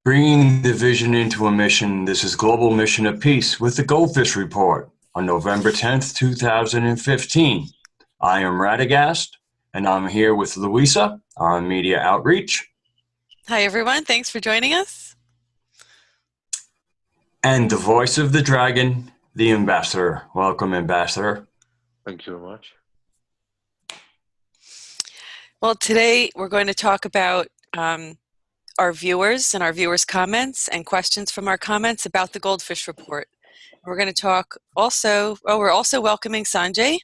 Bringing the vision into a mission, this is Global Mission of Peace with the GoldFish Report on November 10th, 2015. I am Radugast, and I'm here with Louisa, our media outreach. Hi, everyone. Thanks for joining us. And the voice of the dragon, the ambassador. Welcome, ambassador. Thank you very much. Well, today we're going to talk about our viewers and our viewers' comments and questions from our comments about the GoldFish Report. We're going to talk also, we're also welcoming Sanjay.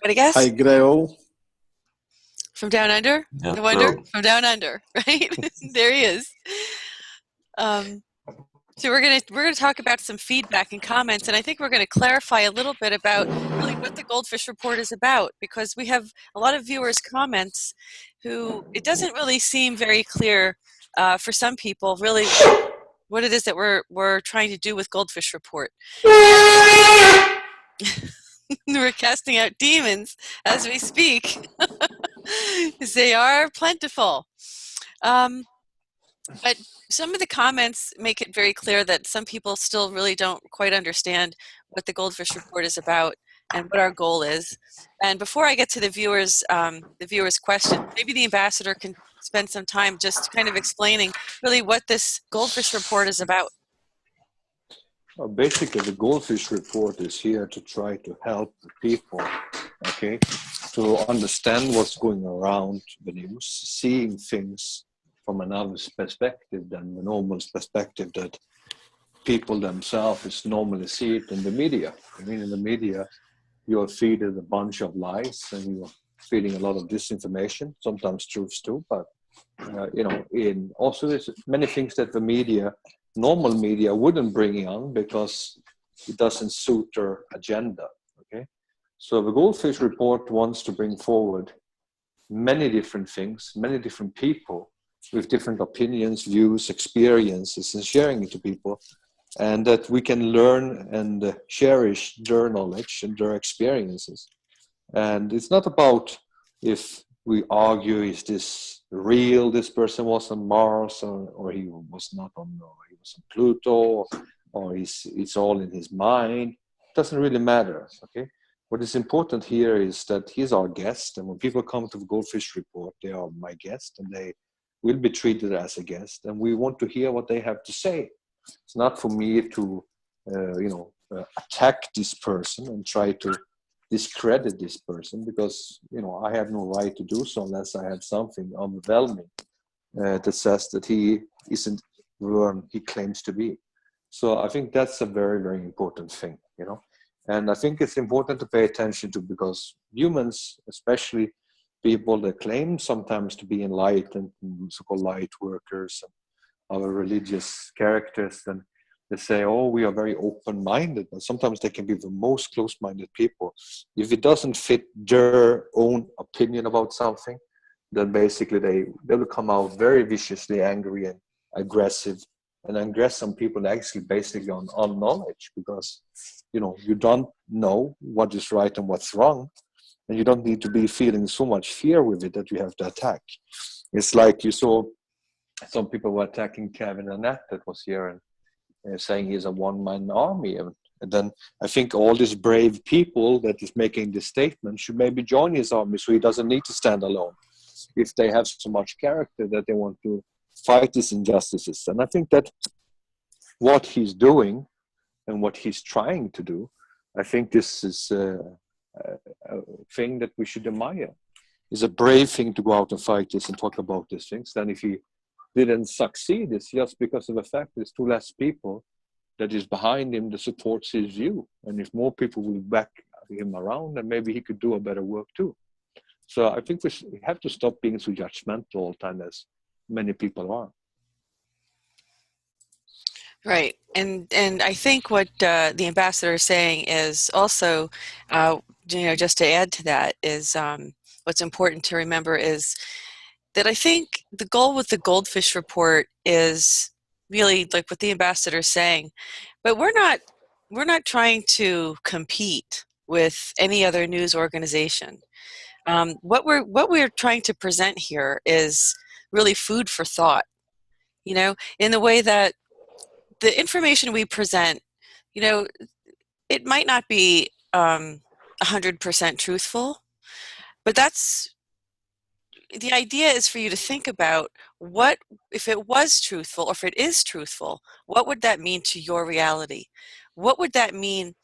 What I guess? Hi, Grail. From Down Under? Yeah, No wonder? From Down Under, right? There he is. So we're gonna talk about some feedback and comments, and I think we're going to clarify a little bit about really what the GoldFish Report is about, because we have a lot of viewers' comments who it doesn't really seem very clear for some people really what it is that we're trying to do with GoldFish Report. We're casting out demons as we speak. They are plentiful. But some of the comments make it very clear that some people still really don't quite understand what the GoldFish Report is about and what our goal is. And before I get to the viewers' question, maybe the ambassador can spend some time just kind of explaining really what this GoldFish Report is about. Well, basically, the GoldFish Report is here to try to help people, okay, to understand what's going around the news, seeing things from another perspective than the normal perspective that people themselves normally see it in the media. I mean, in the media, you're feeded a bunch of lies and you're feeding a lot of disinformation, sometimes truths too, but also there's many things that the media, normal media, wouldn't bring on because it doesn't suit their agenda, okay? So the GoldFish Report wants to bring forward many different things, many different people with different opinions, views, experiences, and sharing it to people, and that we can learn and cherish their knowledge and their experiences. And it's not about if we argue, is this real, this person was on Mars, or he was not on, or he was on Pluto, or it's all in his mind. It doesn't really matter, okay? What is important here is that he's our guest, and when people come to the GoldFish Report, they are my guest, and they will be treated as a guest, and we want to hear what they have to say. It's not for me to, attack this person and try to discredit this person, because, I have no right to do so unless I have something overwhelming that says that he isn't who he claims to be. So I think that's a very, very important thing, and I think it's important to pay attention to, because humans, especially people that claim sometimes to be enlightened, so-called light workers and other religious characters, and they say, oh, we are very open-minded, but sometimes they can be the most close-minded people. If it doesn't fit their own opinion about something, then basically they will come out very viciously angry and aggressive, and aggress some people actually basically on knowledge, because you don't know what is right and what's wrong. And you don't need to be feeling so much fear with it that you have to attack. It's like you saw some people were attacking Kevin Annette that was here and saying he's a one-man army. And then I think all these brave people that is making this statement should maybe join his army, so he doesn't need to stand alone if they have so much character that they want to fight these injustices. And I think that what he's doing and what he's trying to do, I think this is a thing that we should admire. It's a brave thing to go out and fight this and talk about these things. Then if he didn't succeed, it's just because of the fact there's too less people that is behind him that supports his view. And if more people will back him around, then maybe he could do a better work too. So I think we have to stop being so judgmental all the time as many people are. Right, and I think what the ambassador is saying is also, just to add to that, is what's important to remember is that I think the goal with the GoldFish Report is really like what the ambassador is saying, but we're not trying to compete with any other news organization. What we're trying to present here is really food for thought. in the way that the information we present, it might not be 100% truthful, but the idea is for you to think about what, if it was truthful or if it is truthful, what would that mean to your reality? What would that mean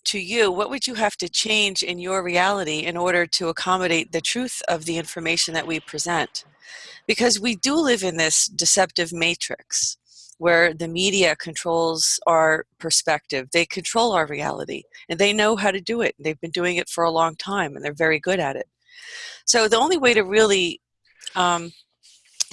to you? What would you have to change in your reality in order to accommodate the truth of the information that we present? Because we do live in this deceptive matrix where the media controls our perspective. They control our reality, and they know how to do it. They've been doing it for a long time, and they're very good at it. So the only way to really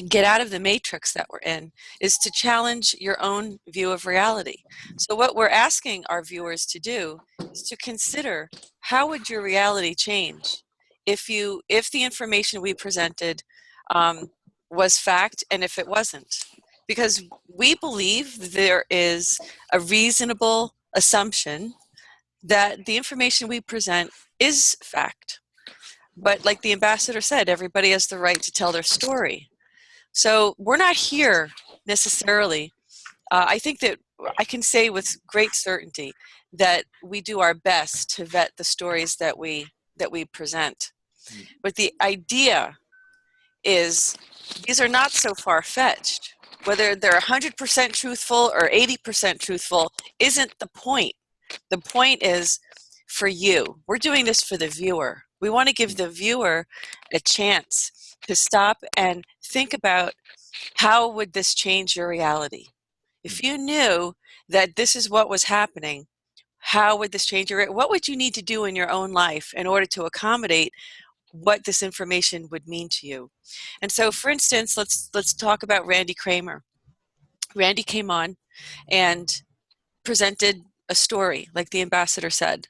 get out of the matrix that we're in is to challenge your own view of reality. So what we're asking our viewers to do is to consider, how would your reality change if the information we presented was fact and if it wasn't? Because we believe there is a reasonable assumption that the information we present is fact. But like the ambassador said, everybody has the right to tell their story. So we're not here necessarily. I think that I can say with great certainty that we do our best to vet the stories that we present. But the idea is these are not so far-fetched. Whether they're 100% truthful or 80% truthful isn't the point. The point is for you. We're doing this for the viewer. We want to give the viewer a chance to stop and think about, how would this change your reality? If you knew that this is what was happening, how would this change what would you need to do in your own life in order to accommodate what this information would mean to you? And so, for instance, let's talk about Randy Kramer. Randy came on and presented a story, like the ambassador said.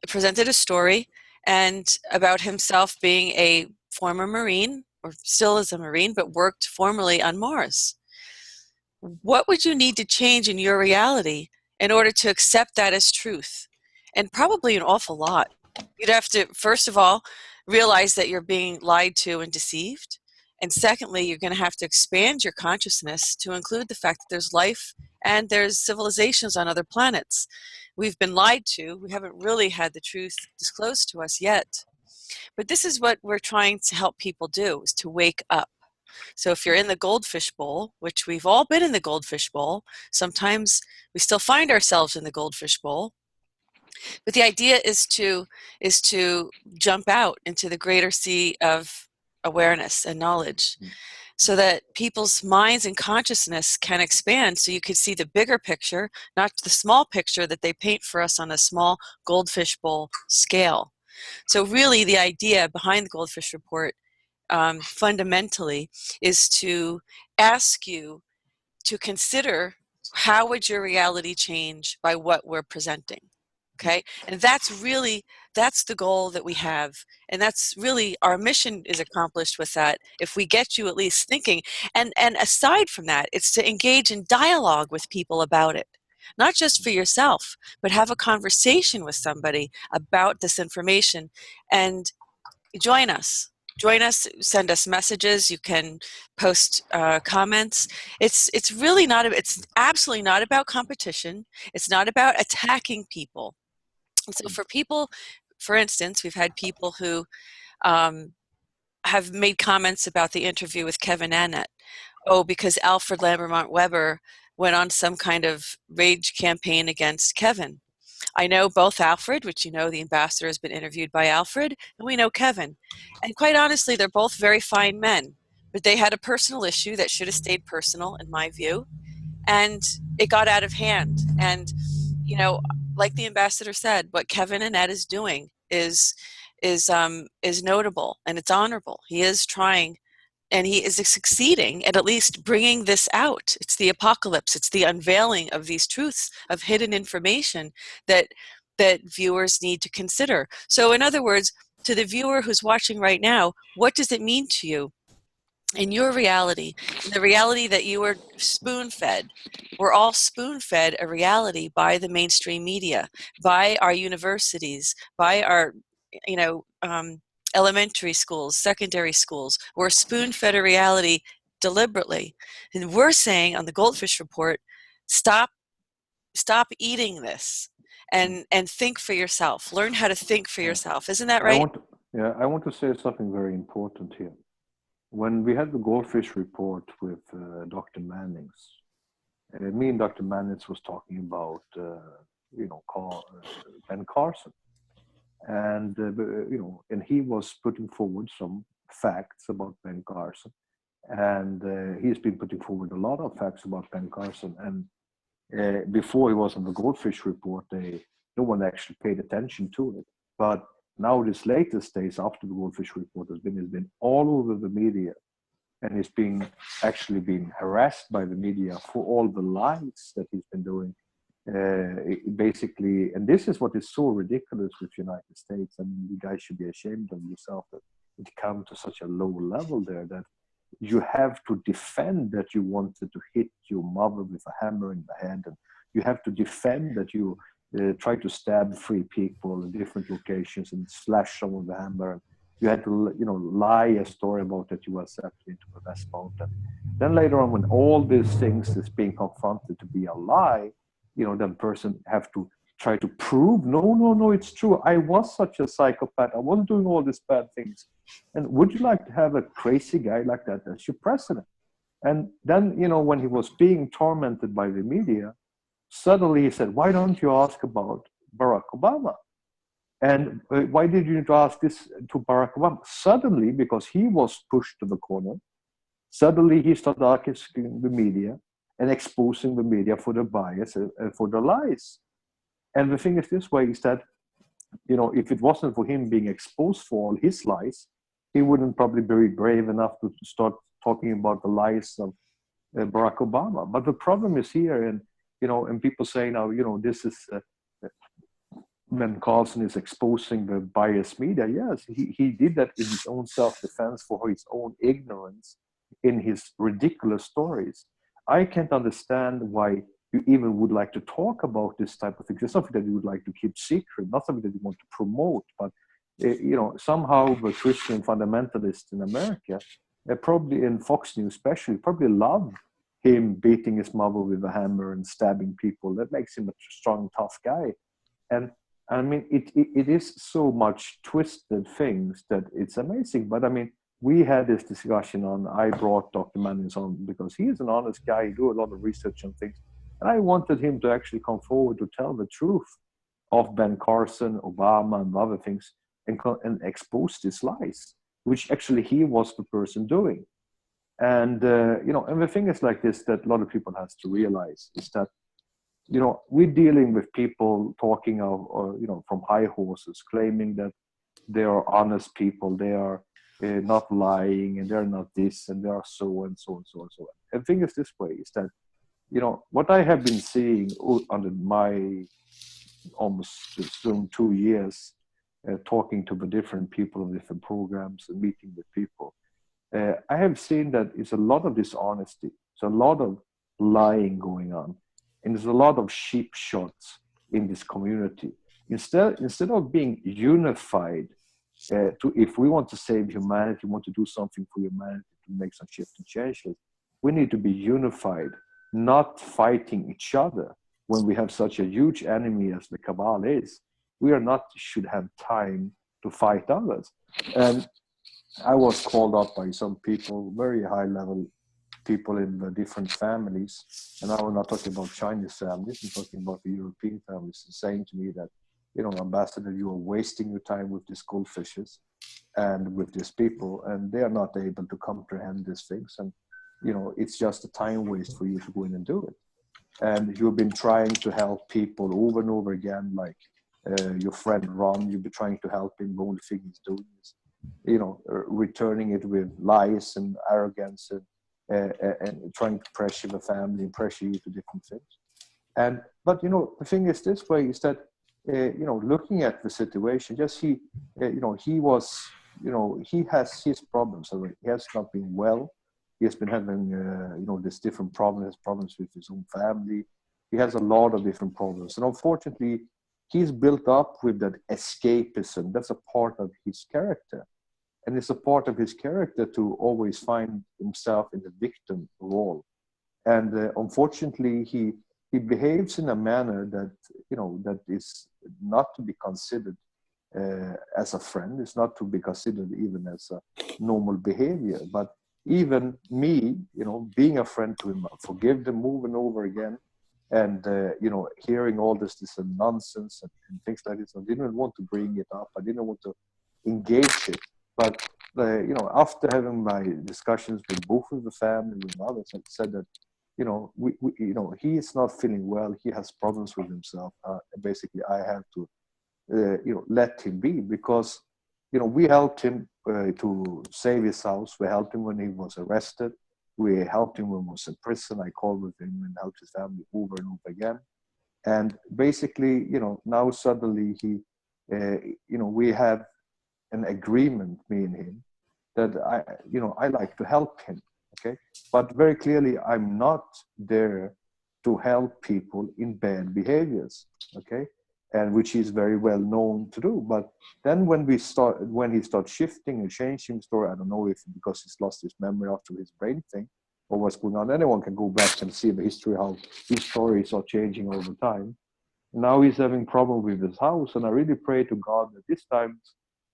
Presented a story and about himself being a former Marine, or still is a Marine, but worked formerly on Mars. What would you need to change in your reality in order to accept that as truth? And probably an awful lot. You'd have to, first of all, realize that you're being lied to and deceived. And secondly, you're going to have to expand your consciousness to include the fact that there's life and there's civilizations on other planets. We've been lied to. We haven't really had the truth disclosed to us yet. But this is what we're trying to help people do, is to wake up. So if you're in the goldfish bowl, which we've all been in the goldfish bowl, sometimes we still find ourselves in the goldfish bowl. But the idea is to jump out into the greater sea of awareness and knowledge, so that people's minds and consciousness can expand, so you could see the bigger picture, not the small picture that they paint for us on a small goldfish bowl scale. So really the idea behind the Goldfish Report fundamentally is to ask you to consider, how would your reality change by what we're presenting? Okay, and that's the goal that we have, and that's really our mission is accomplished with that if we get you at least thinking. And aside from that, it's to engage in dialogue with people about it, not just for yourself, but have a conversation with somebody about this information. And join us, send us messages. You can post comments. It's really not, it's absolutely not about competition. It's not about attacking people. And so for people, for instance, we've had people who have made comments about the interview with Kevin Annett. Oh, because Alfred Lambermont Weber went on some kind of rage campaign against Kevin. I know both Alfred, which the ambassador has been interviewed by Alfred, and we know Kevin. And quite honestly, they're both very fine men, but they had a personal issue that should have stayed personal, in my view, and it got out of hand. And like the ambassador said, what Kevin Annett is doing is notable, and it's honorable. He is trying, and he is succeeding at least bringing this out. It's the apocalypse. It's the unveiling of these truths of hidden information that viewers need to consider. So in other words, to the viewer who's watching right now, what does it mean to you in your reality, in the reality that you were spoon-fed? We're all spoon-fed a reality by the mainstream media, by our universities, by our, elementary schools, secondary schools. We're spoon-fed a reality deliberately. And we're saying on the GoldFish report, stop eating this and think for yourself. Learn how to think for yourself. Isn't that right? I want to say something very important here. When we had the GoldFish report with Dr. Mannings, me and Dr. Mannings was talking about, Ben Carson. And, and he was putting forward some facts about Ben Carson. And he's been putting forward a lot of facts about Ben Carson. And before he was on the GoldFish report, no one actually paid attention to it. But now this latest days after the GoldFish report has been all over the media, and he's actually being harassed by the media for all the lies that he's been doing. Basically, and this is what is so ridiculous with the United States. I mean, you guys should be ashamed of yourself that it come to such a low level there that you have to defend that you wanted to hit your mother with a hammer in the head, and you have to defend that you try to stab 3 people in different locations and slash some of the hammer. You had to, lie a story about that you were accepted into the West Mountain. Then later on, when all these things is being confronted to be a lie, that person have to try to prove, no, it's true. I was such a psychopath. I wasn't doing all these bad things. And would you like to have a crazy guy like that as your president? And then, when he was being tormented by the media, suddenly he said, why don't you ask about Barack Obama? And why did you ask this to Barack Obama? Suddenly, because he was pushed to the corner, suddenly he started asking the media and exposing the media for the bias and for the lies. And the thing is this way, is that, if it wasn't for him being exposed for all his lies, he wouldn't probably be brave enough to start talking about the lies of Barack Obama. But the problem is here, and people say now, this is Ben Carson is exposing the biased media. Yes, he did that in his own self-defense for his own ignorance in his ridiculous stories. I can't understand why you even would like to talk about this type of thing. It's something that you would like to keep secret, not something that you want to promote. But somehow the Christian fundamentalists in America, probably in Fox News especially, probably love him beating his mother with a hammer and stabbing people. That makes him a strong, tough guy. And I mean, it is so much twisted things that it's amazing. But I mean, we had this discussion I brought Dr. Mannings on because he is an honest guy. He do a lot of research on things. And I wanted him to actually come forward to tell the truth of Ben Carson, Obama, and other things, and expose these lies, which actually he was the person doing. And, and the thing is like this, that a lot of people has to realize is that, we're dealing with people talking of, from high horses, claiming that they are honest people, they are not lying, and they're not this, and they are so and so and so and so. And the thing is this way, is that, what I have been seeing under my almost soon 2 years, talking to the different people of different programs and meeting with people, I have seen that it's a lot of dishonesty. It's a lot of lying going on. And there's a lot of sheep shots in this community. Instead of being unified, if we want to save humanity, want to do something for humanity, to make some shift and changes, we need to be unified, not fighting each other. When we have such a huge enemy as the cabal is, we should have time to fight others. And I was called up by some people, very high level people in the different families, and I'm not talking about Chinese families, I'm talking about the European families, saying to me that, Ambassador, you are wasting your time with these goldfishes and with these people, and they are not able to comprehend these things, and it's just a time waste for you to go in and do it. And you've been trying to help people over and over again, like your friend Ron, you've been trying to help him. The only thing he's doing is, returning it with lies and arrogance and trying to pressure the family and pressure you to different things. But the thing is this way, is that looking at the situation, he has his problems already. He has not been well. He has been having this different problems with his own family. He has a lot of different problems, and unfortunately, he's built up with that escapism. That's a part of his character. And it's a part of his character to always find himself in the victim role. And unfortunately, he behaves in a manner that, that is not to be considered as a friend. It's not to be considered even as a normal behavior. But even me, being a friend to him, I forgive them over and over again. And, hearing all this nonsense and things like this, I didn't want to bring it up. I didn't want to engage it. But, after having my discussions with both of the family and others, I said that, he is not feeling well. He has problems with himself. Basically, I have to, let him be, because, we helped him to save his house. We helped him when he was arrested. We helped him when he was in prison. I called with him and helped his family over and over again. And basically, now suddenly we have an agreement, me and him, that I like to help him. Okay. But very clearly, I'm not there to help people in bad behaviors. Okay. And which he's very well known to do. But then when he starts shifting and changing the story, I don't know if because he's lost his memory after his brain thing or what's going on. Anyone can go back and see the history, how his stories are changing over time. Now he's having problem with his house. And I really pray to God that this time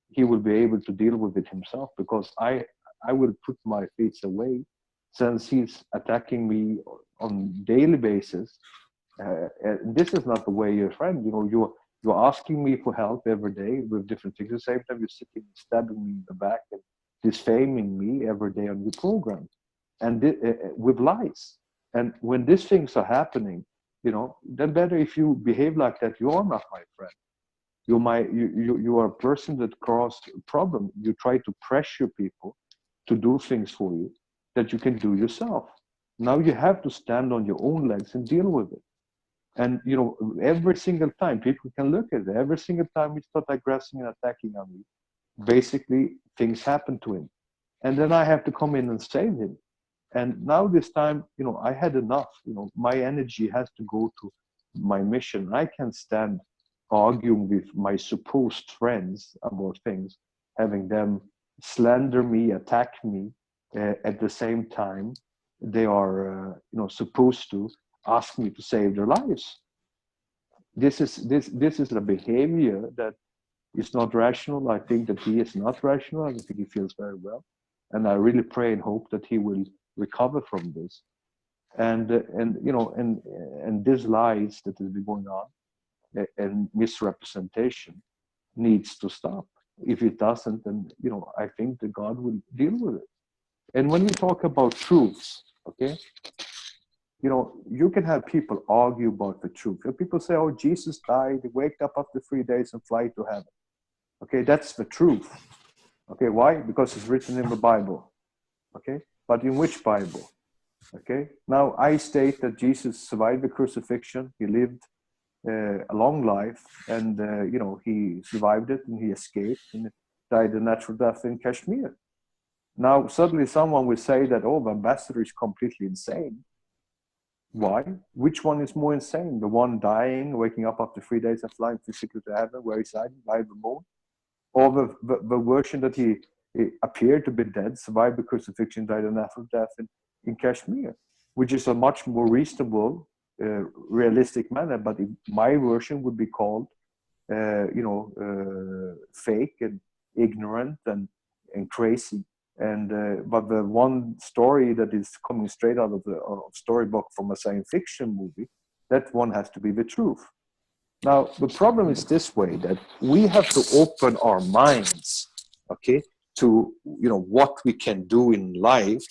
he will be able to deal with it himself, because I will put my feet away, since he's attacking me on daily basis. This is not the way you're a friend. You're asking me for help every day with different things. At the same time, you're sitting and stabbing me in the back and defaming me every day on your program, and with lies. And when these things are happening, then better if you behave like that. You are not my friend. You are a person that caused a problem. You try to pressure people to do things for you that you can do yourself. Now you have to stand on your own legs and deal with it. And, every single time, people can look at it, every single time he starts aggressing and attacking on me, basically things happen to him. And then I have to come in and save him. And now this time, I had enough. My energy has to go to my mission. I can't stand arguing with my supposed friends about things, having them slander me, attack me, at the same time they are, supposed to ask me to save their lives. This is a behavior that is not rational. I think that he is not rational. I think he feels very well, and I really pray and hope that he will recover from this. And these lies that has been going on and misrepresentation needs to stop. If it doesn't, then I think that God will deal with it. And when we talk about truths, okay, you can have people argue about the truth. If people say, oh, Jesus died, he waked up after 3 days and fly to heaven. Okay, that's the truth. Okay, why? Because it's written in the Bible. Okay, but in which Bible? Okay, now I state that Jesus survived the crucifixion. He lived a long life, and he survived it, and he escaped and died a natural death in Kashmir. Now suddenly someone will say that, oh, the ambassador is completely insane. Why? Which one is more insane? The one dying, waking up after 3 days and flying physically to heaven, where he's hiding by the moon? Or the version that he appeared to be dead, survived the crucifixion, died a natural death in Kashmir, which is a much more reasonable, realistic manner. But my version would be called, fake and ignorant and crazy. And but the one story that is coming straight out of the storybook from a science fiction movie, that one has to be the truth. Now the problem is this way, that we have to open our minds, okay, to what we can do in life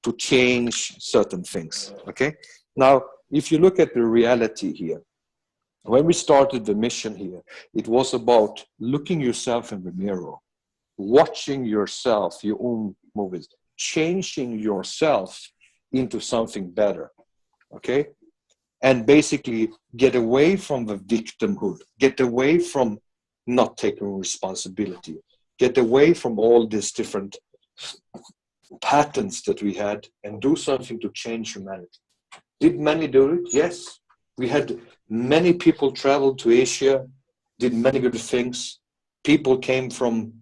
to change certain things. Okay. Now, if you look at the reality here, when we started the mission here, it was about looking yourself in the mirror, watching yourself, your own movies, changing yourself into something better, okay? And basically get away from the victimhood, get away from not taking responsibility, get away from all these different patterns that we had, and do something to change humanity. Did many do it? Yes. We had many people travel to Asia, did many good things. People came from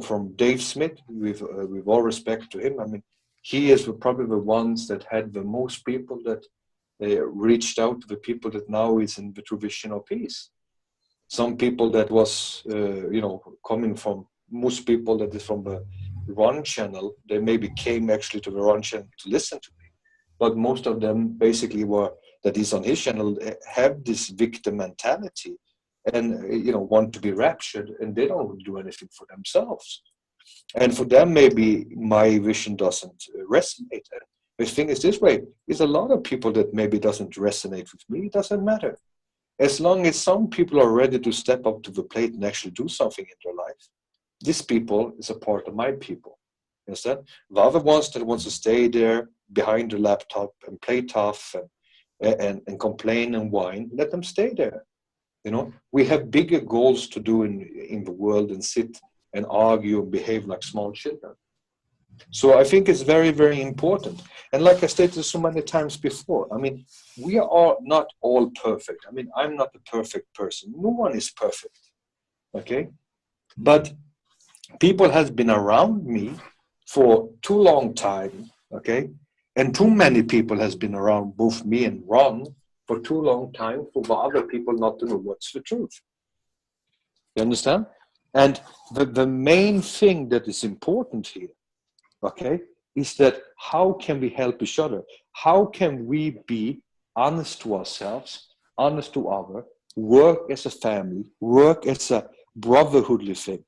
from Dave Smith, with all respect to him, I mean, he is probably the ones that had the most people that reached out to the people that now is in the tradition of peace. Some people that was, coming from, most people that is from the Run channel, they maybe came actually to the Run channel to listen to me. But most of them basically that is on his channel, have this victim mentality and, want to be raptured, and they don't do anything for themselves. And for them, maybe my vision doesn't resonate. The thing is this way, is a lot of people that maybe doesn't resonate with me, it doesn't matter. As long as some people are ready to step up to the plate and actually do something in their life, these people is a part of my people. You understand? The other ones that wants to stay there behind the laptop and play tough and complain and whine, let them stay there. We have bigger goals to do in the world than sit and argue and behave like small children. So I think it's very, very important. And like I stated so many times before, I mean, we are not all perfect. I mean, I'm not a perfect person. No one is perfect. Okay? But people has been around me for too long time, okay? And too many people has been around both me and Ron for too long time for the other people not to know what's the truth. You understand? And the main thing that is important here, okay, is that how can we help each other? How can we be honest to ourselves, honest to others, work as a family, work as a brotherhoodly thing?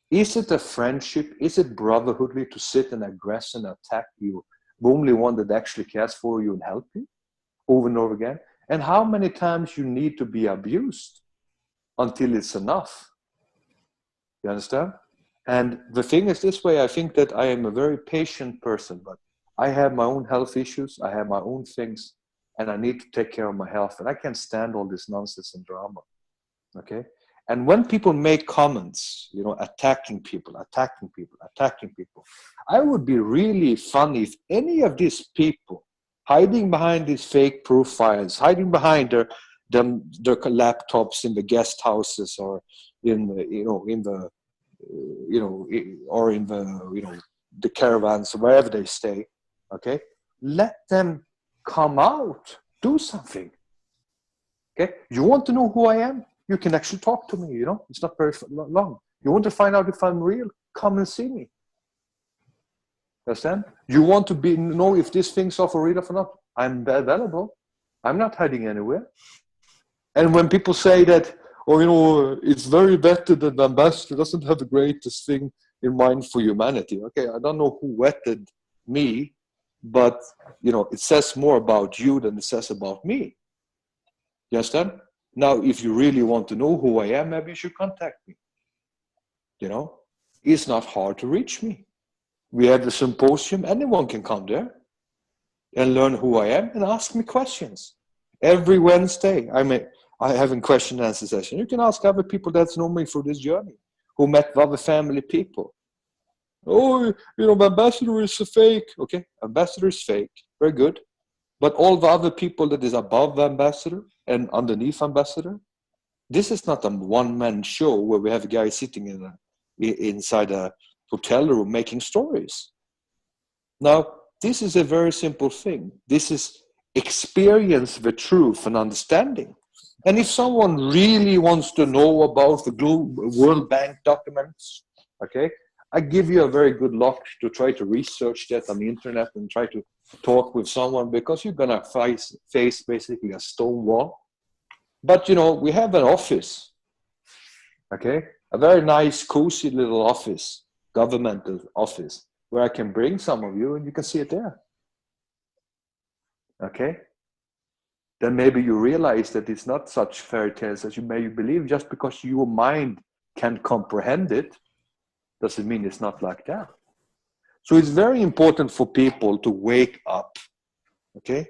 Is it a friendship? Is it brotherhoodly to sit and aggress and attack you, the only one that actually cares for you and help you over and over again? And how many times you need to be abused until it's enough? You understand? And the thing is this way, I think that I am a very patient person, but I have my own health issues, I have my own things, and I need to take care of my health, and I can't stand all this nonsense and drama, okay? And when people make comments, attacking people, I would be really funny if any of these people hiding behind these fake profiles, hiding behind their laptops in the guest houses or in the caravans, wherever they stay, okay? Let them come out, do something, okay? You want to know who I am? You can actually talk to me, it's not very long. You want to find out if I'm real? Come and see me. Understand? You want to know if these things are for real or not? I'm available. I'm not hiding anywhere. And when people say that, it's very vetted and the ambassador doesn't have the greatest thing in mind for humanity. Okay, I don't know who vetted me, but, it says more about you than it says about me. You understand? Now, if you really want to know who I am, maybe you should contact me. It's not hard to reach me. We have the symposium. Anyone can come there and learn who I am and ask me questions. Every Wednesday, I have a question and answer session. You can ask other people that's known me through this journey, who met other family people. Oh, my ambassador is a fake. Okay, ambassador is fake. Very good. But all the other people that is above the ambassador and underneath ambassador, this is not a one-man show where we have a guy sitting inside a hotel room making stories. Now, this is a very simple thing. This is experience the truth and understanding. And if someone really wants to know about the World Bank documents, okay, I give you a very good luck to try to research that on the internet and try to talk with someone, because you're going to face basically a stone wall. But, we have an office, okay, a very nice, cozy little office, governmental office, where I can bring some of you and you can see it there. Okay? Then maybe you realize that it's not such fairy tales as you may believe. Just because your mind can comprehend it doesn't mean it's not like that. So it's very important for people to wake up, okay,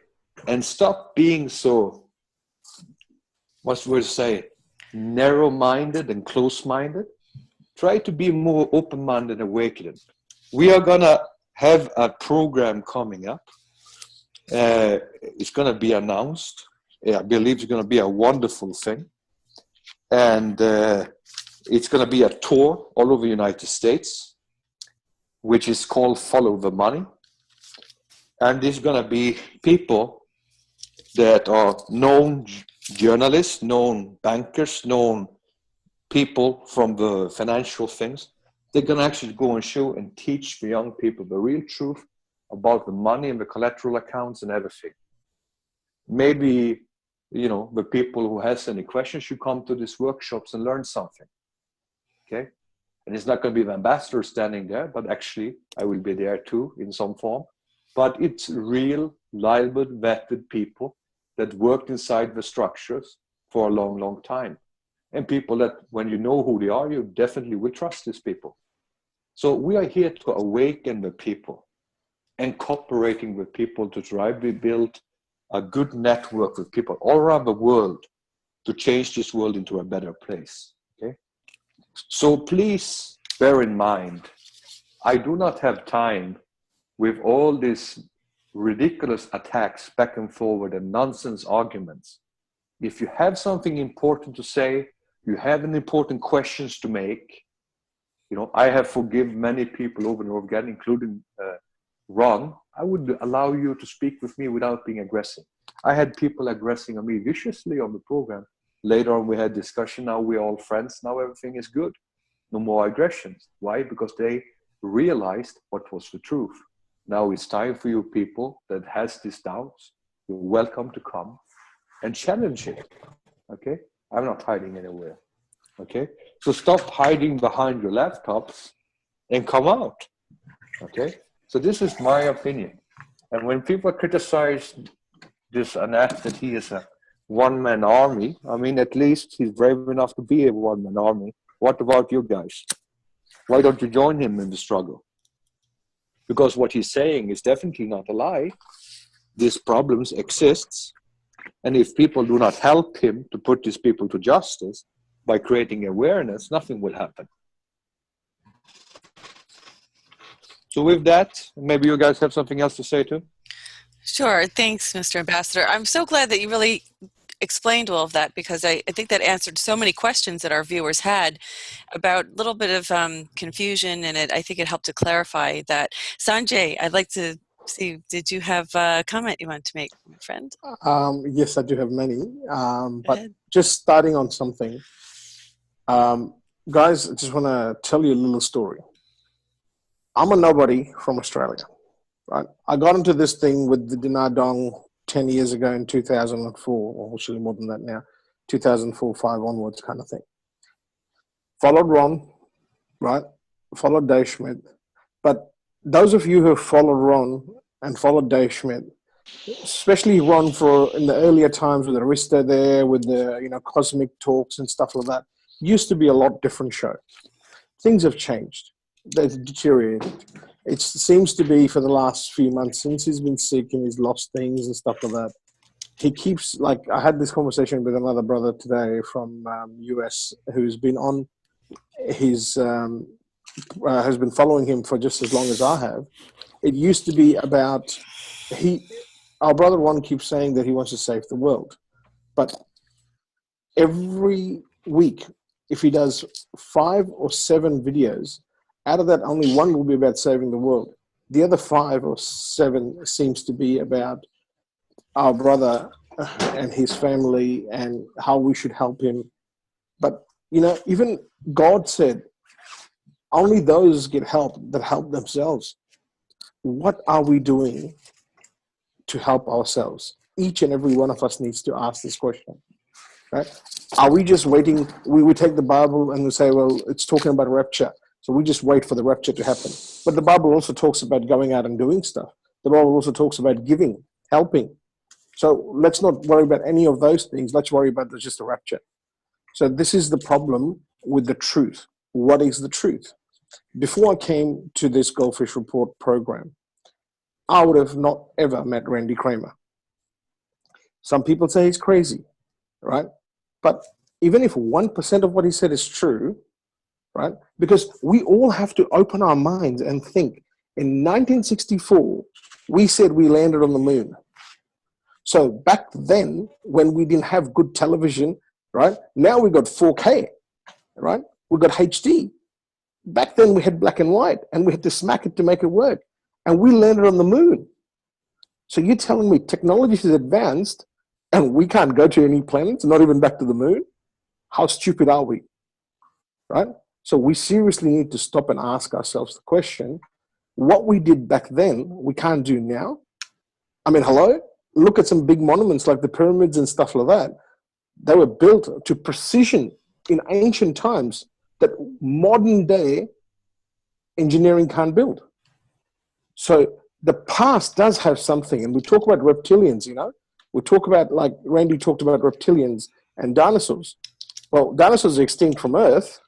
and stop being so, what would you say, narrow-minded and close-minded. Try to be more open-minded and awakened. We are gonna have a program coming up. It's going to be announced. I believe it's going to be a wonderful thing. And It's going to be a tour all over the United States, which is called Follow the Money. And there's going to be people that are known journalists, known bankers, known people from the financial things. They're going to actually go and show and teach the young people the real truth about the money and the collateral accounts and everything. Maybe, you know, the people who has any questions should come to these workshops and learn something. Okay? And it's not going to be the ambassador standing there, but actually I will be there too in some form. But it's real, liable, vetted people that worked inside the structures for a long, long time. And people that, when you know who they are, you definitely will trust these people. So we are here to awaken the people and cooperating with people to try to build a good network with people all around the world to change this world into a better place. Okay? So please bear in mind, I do not have time with all these ridiculous attacks back and forward and nonsense arguments. If you have something important to say, you have an important questions to make, you know, I have forgiven many people over and over again, including Ron. I would allow you to speak with me without being aggressive. I had people aggressing on me viciously on the program. Later on, we had discussion. Now we're all friends. Now everything is good. No more aggressions. Why? Because they realized what was the truth. Now it's time for you people that has these doubts. You're welcome to come and challenge it. Okay? I'm not hiding anywhere. Okay? So stop hiding behind your laptops and come out. Okay? So this is my opinion. And when people criticize this Anat that he is a one-man army, I mean, at least he's brave enough to be a one-man army. What about you guys? Why don't you join him in the struggle? Because what he's saying is definitely not a lie. These problems exist. And if people do not help him to put these people to justice by creating awareness, nothing will happen. So with that, maybe you guys have something else to say too? Sure. Thanks, Mr. Ambassador. I'm so glad that you really explained all of that, because I think that answered so many questions that our viewers had about a little bit of confusion, and I think it helped to clarify that. Sanjay, I'd like to see, did you have a comment you want to make, my friend? Yes, I do have many, but just starting on something. Guys, I just want to tell you a little story. I'm a nobody from Australia, right? I got into this thing with the Dinar Dong 10 years ago in 2004, or actually more than that now, 2004, 5 onwards kind of thing. Followed Ron, right? Followed Dave Schmidt. But those of you who have followed Ron and followed Dave Schmidt, especially Ron for in the earlier times with Arista there, with the, you know, cosmic talks and stuff like that, used to be a lot different show. Things have changed. They've deteriorated. It seems to be for the last few months since he's been sick and he's lost things and stuff like that. He keeps, like, I had this conversation with another brother today from US who's been on his, has been following him for just as long as I have. It used to be about, our brother Ron keeps saying that he wants to save the world. But every week, if he does 5 or 7 videos, out of that, only 1 will be about saving the world. The other 5 or 7 seems to be about our brother and his family and how we should help him. But, you know, even God said, only those get help that help themselves. What are we doing to help ourselves? Each and every one of us needs to ask this question, right? Are we just waiting? We take the Bible and we say, well, it's talking about rapture. So we just wait for the rapture to happen. But the Bible also talks about going out and doing stuff. The Bible also talks about giving, helping. So let's not worry about any of those things. Let's worry about just the rapture. So this is the problem with the truth. What is the truth? Before I came to this GoldFish Report program, I would have not ever met Randy Kramer. Some people say he's crazy, right? But even if 1% of what he said is true, right? Because we all have to open our minds and think. In 1964, we said we landed on the moon. So back then, when we didn't have good television, right? Now we got 4K, right? We got HD. Back then we had black and white, and we had to smack it to make it work. And we landed on the moon. So you're telling me technology is advanced and we can't go to any planets, not even back to the moon? How stupid are we? Right? So we seriously need to stop and ask ourselves the question, what we did back then, we can't do now? I mean, hello? Look at some big monuments like the pyramids and stuff like that. They were built to precision in ancient times that modern day engineering can't build. So the past does have something, and we talk about reptilians, you know? We talk about, like Randy talked about reptilians and dinosaurs. Well, dinosaurs are extinct from Earth,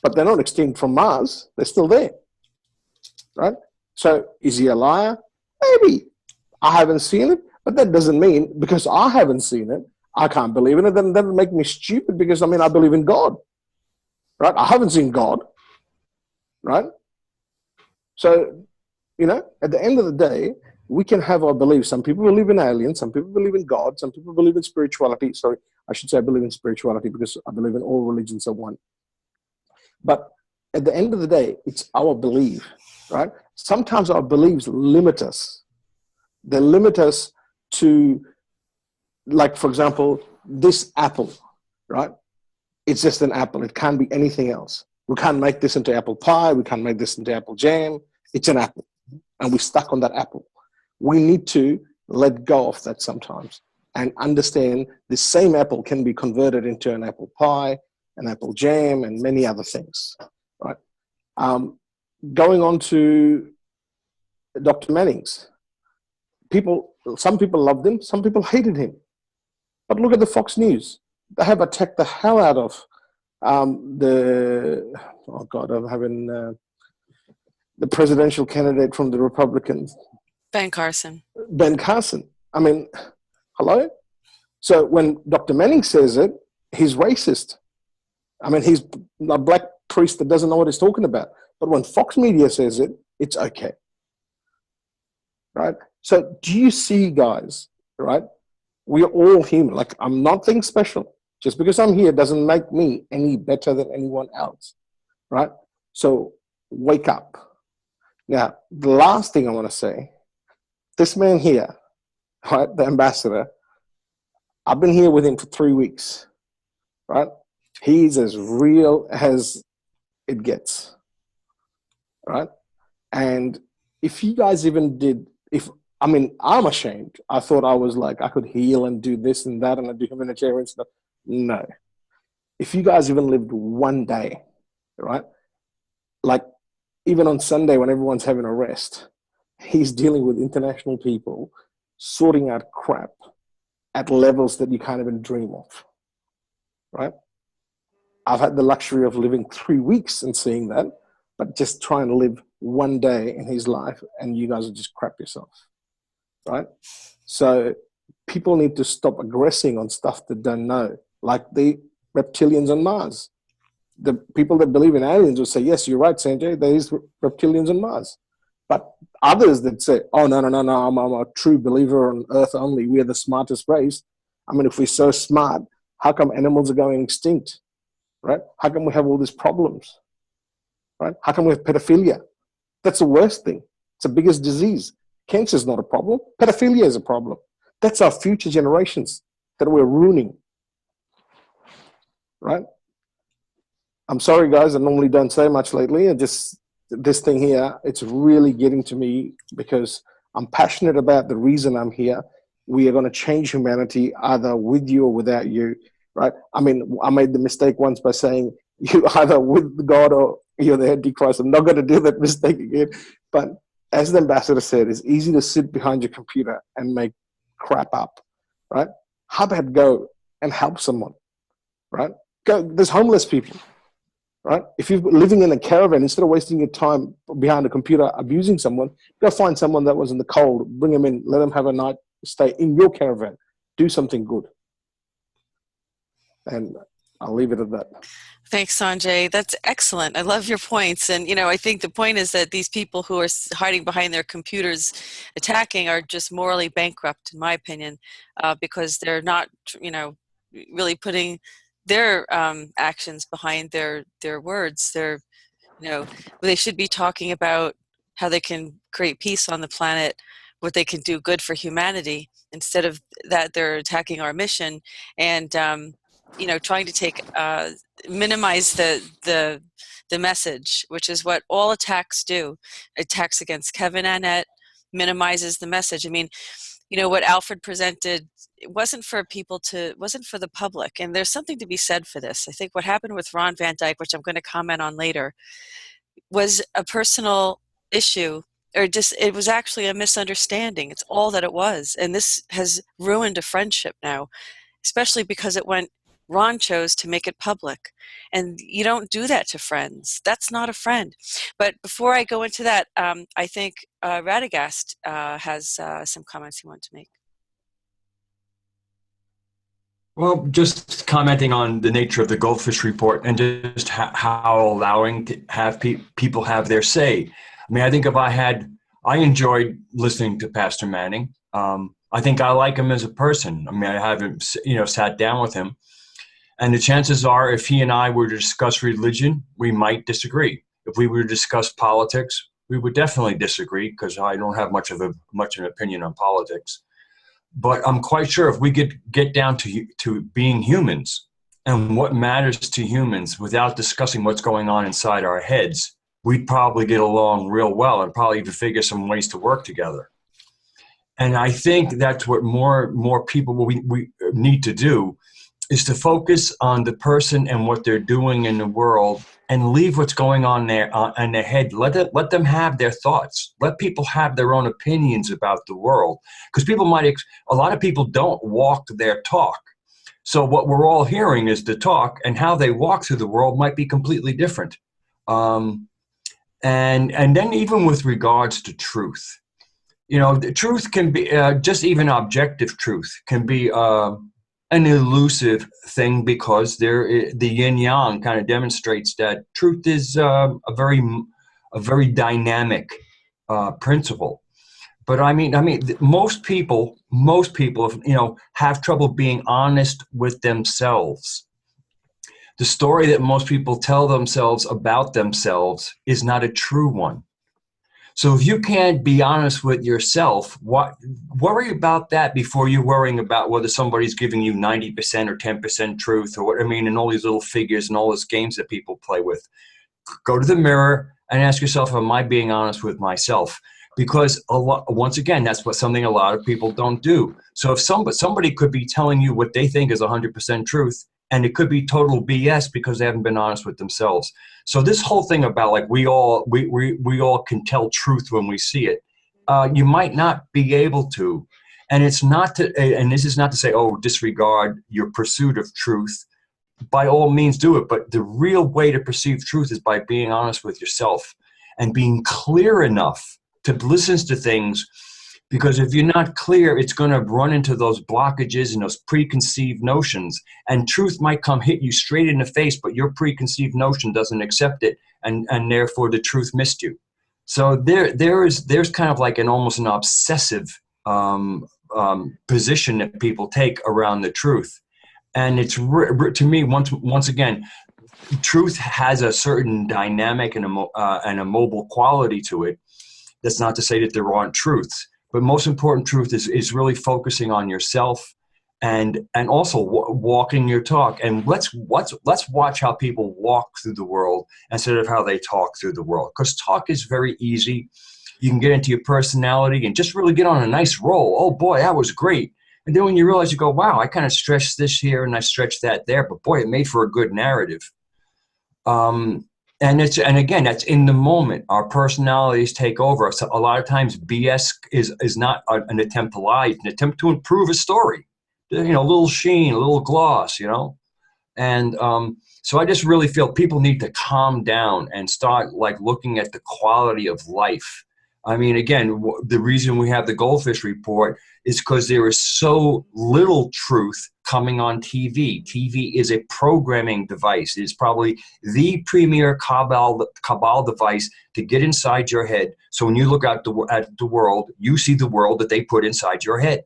but they're not extinct from Mars. They're still there, right? So is he a liar? Maybe. I haven't seen it, but that doesn't mean because I haven't seen it, I can't believe in it. Then that would make me stupid because, I mean, I believe in God, right? I haven't seen God, right? So, you know, at the end of the day, we can have our beliefs. Some people believe in aliens, some people believe in God, some people believe in spirituality. Sorry, I should say I believe in spirituality because I believe in all religions are one. But at the end of the day, it's our belief, right? Sometimes our beliefs limit us. They limit us to, like, for example, this apple, right? It's just an apple. It can't be anything else. We can't make this into apple pie. We can't make this into apple jam. It's an apple. And we're stuck on that apple. We need to let go of that sometimes and understand the same apple can be converted into an apple pie, an apple jam, and many other things, right? Going on to Dr. Manning's. Some people loved him, some people hated him. But look at the Fox News. They have attacked the hell out of the presidential candidate from the Republicans. Ben Carson. Ben Carson. I mean, hello? So when Dr. Manning says it, he's racist. I mean, he's a black priest that doesn't know what he's talking about. But when Fox Media says it, it's okay. Right? So do you see, guys, right? We're all human. Like, I'm nothing special. Just because I'm here doesn't make me any better than anyone else, right? So wake up. Now, the last thing I want to say, this man here, right, the ambassador, I've been here with him for 3 weeks, right? He's as real as it gets, right? And if you guys even did, I'm ashamed. I thought I was like, I could heal and do this and that and I do humanitarian stuff. No. If you guys even lived one day, right? Like even on Sunday when everyone's having a rest, he's dealing with international people, sorting out crap at levels that you can't even dream of, right? I've had the luxury of living 3 weeks and seeing that, but just trying to live one day in his life and you guys will just crap yourself, right? So people need to stop aggressing on stuff they don't know, like the reptilians on Mars. The people that believe in aliens will say, yes, you're right, Sanjay, there is reptilians on Mars. But others that say, oh, no, I'm a true believer on Earth only. We're the smartest race. I mean, if we're so smart, how come animals are going extinct, right? How come we have all these problems, right? How come we have pedophilia? That's the worst thing. It's the biggest disease. Cancer is not a problem. Pedophilia is a problem. That's our future generations that we're ruining, right? I'm sorry, guys. I normally don't say much lately. I just, this thing here, it's really getting to me because I'm passionate about the reason I'm here. We are going to change humanity either with you or without you, right? I mean, I made the mistake once by saying you either with God or you're the Antichrist. I'm not going to do that mistake again. But as the ambassador said, it's easy to sit behind your computer and make crap up, right? How about go and help someone, right? Go. There's homeless people, right? If you're living in a caravan, instead of wasting your time behind a computer abusing someone, go find someone that was in the cold, bring them in, let them have a night stay in your caravan. Do something good. And I'll leave it at that. Thanks, Sanjay. That's excellent. I love your points. And, you know, I think the point is that these people who are hiding behind their computers attacking are just morally bankrupt, in my opinion, because they're not, you know, really putting their actions behind their words. They should be talking about how they can create peace on the planet, what they can do good for humanity. Instead of that, they're attacking our mission and trying to minimize the message, which is what all attacks do. Attacks against Kevin Annett minimizes the message. I mean, what Alfred presented, it wasn't for the public. And there's something to be said for this. I think what happened with Ron Van Dyke, which I'm going to comment on later, was a personal issue, or it was actually a misunderstanding. It's all that it was. And this has ruined a friendship now, especially because Ron chose to make it public. And you don't do that to friends. That's not a friend. But before I go into that, I think Radugast has some comments he wants to make. Well, just commenting on the nature of the GoldFish report and just how allowing to have people have their say. I mean, I think I enjoyed listening to Pastor Manning. I think I like him as a person. I mean, I haven't, sat down with him. And the chances are, if he and I were to discuss religion, we might disagree. If we were to discuss politics, we would definitely disagree, because I don't have much of an opinion on politics. But I'm quite sure if we could get down to being humans and what matters to humans without discussing what's going on inside our heads, we'd probably get along real well and probably even figure some ways to work together. And I think that's what more people we need to do, is to focus on the person and what they're doing in the world, and leave what's going on there in their head. Let them have their thoughts. Let people have their own opinions about the world, because a lot of people don't walk their talk. So what we're all hearing is the talk, and how they walk through the world might be completely different. And then even with regards to truth, the truth can be just even objective truth can be an elusive thing, because the yin yang kind of demonstrates that truth is a very dynamic principle. But I mean, most people, have trouble being honest with themselves. The story that most people tell themselves about themselves is not a true one. So if you can't be honest with yourself, worry about that before you're worrying about whether somebody's giving you 90% or 10% truth, or what. I mean, and all these little figures and all those games that people play with. Go to the mirror and ask yourself, am I being honest with myself? Because once again, that's something a lot of people don't do. So if somebody could be telling you what they think is 100% truth, and it could be total BS because they haven't been honest with themselves. So this whole thing about like we all can tell truth when we see it, you might not be able to, and this is not to say, oh, disregard your pursuit of truth. By all means, do it. But the real way to perceive truth is by being honest with yourself and being clear enough to listen to things. Because if you're not clear, it's going to run into those blockages and those preconceived notions. And truth might come hit you straight in the face, but your preconceived notion doesn't accept it, and therefore the truth missed you. So there's kind of like almost an obsessive position that people take around the truth. And it's to me, once again, truth has a certain dynamic and a mobile quality to it. That's not to say that there aren't truths. But most important truth is really focusing on yourself, and also walking your talk. And let's watch how people walk through the world instead of how they talk through the world. Because talk is very easy. You can get into your personality and just really get on a nice roll. Oh boy, that was great. And then when you realize, you go, wow, I kind of stretched this here and I stretched that there, but boy, it made for a good narrative. And again, that's in the moment. Our personalities take over. So a lot of times BS is not an attempt to lie, it's an attempt to improve a story. A little sheen, a little gloss, And so I just really feel people need to calm down and start like looking at the quality of life. I mean, again, the reason we have the GoldFish report is because there is so little truth coming on TV. TV is a programming device. It is probably the premier cabal device to get inside your head. So when you look at the world, you see the world that they put inside your head.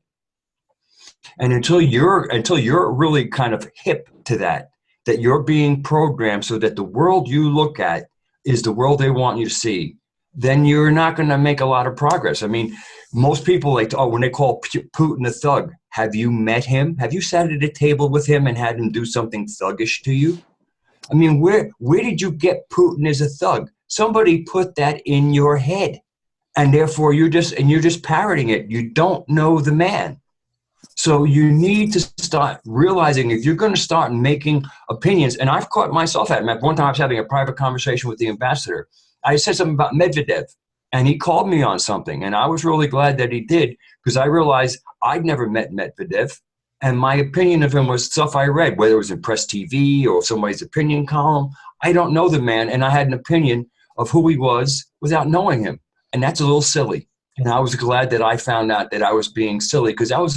And until you're really kind of hip to that, that you're being programmed so that the world you look at is the world they want you to see, then you're not going to make a lot of progress. I mean, most people when they call Putin a thug, have you met him? Have you sat at a table with him and had him do something thuggish to you? I mean, where did you get Putin as a thug? Somebody put that in your head, and therefore you're just parroting it. You don't know the man. So you need to start realizing if you're going to start making opinions, and I've caught myself at it. One time I was having a private conversation with the ambassador. I said something about Medvedev, and he called me on something, and I was really glad that he did, because I realized I'd never met Medvedev, and my opinion of him was stuff I read, whether it was in Press TV or somebody's opinion column. I don't know the man, and I had an opinion of who he was without knowing him, and that's a little silly. And I was glad that I found out that I was being silly, because that was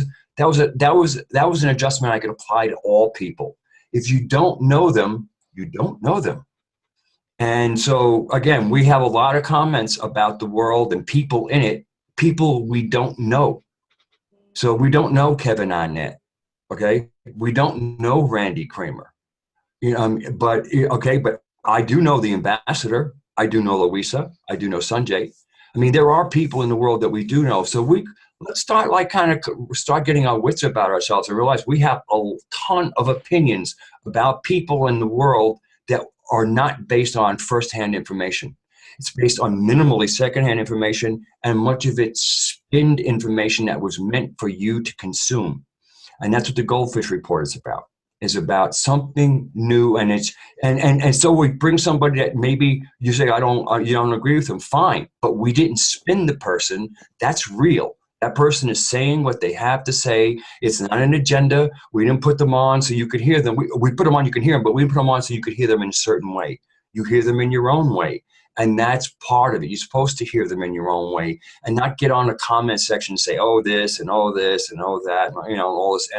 an adjustment I could apply to all people. If you don't know them, you don't know them. And so, again, we have a lot of comments about the world and people in it, people we don't know. So we don't know Kevin Arnett, okay? We don't know Randy Kramer. But I do know the ambassador. I do know Louisa. I do know Sanjay. I mean, there are people in the world that we do know. So let's start start getting our wits about ourselves and realize we have a ton of opinions about people in the world that are not based on firsthand information. It's based on minimally secondhand information, and much of it's spinned information that was meant for you to consume. And that's what the GoldFish report is about. Is about something new, and so we bring somebody that maybe you say you don't agree with them, fine, but we didn't spin the person. That's real. That person is saying what they have to say. It's not an agenda. We didn't put them on so you could hear them. We put them on, you can hear them, but we put them on so you could hear them in a certain way. You hear them in your own way, and that's part of it. You're supposed to hear them in your own way and not get on a comment section and say, oh, this and oh, this and oh, that, all this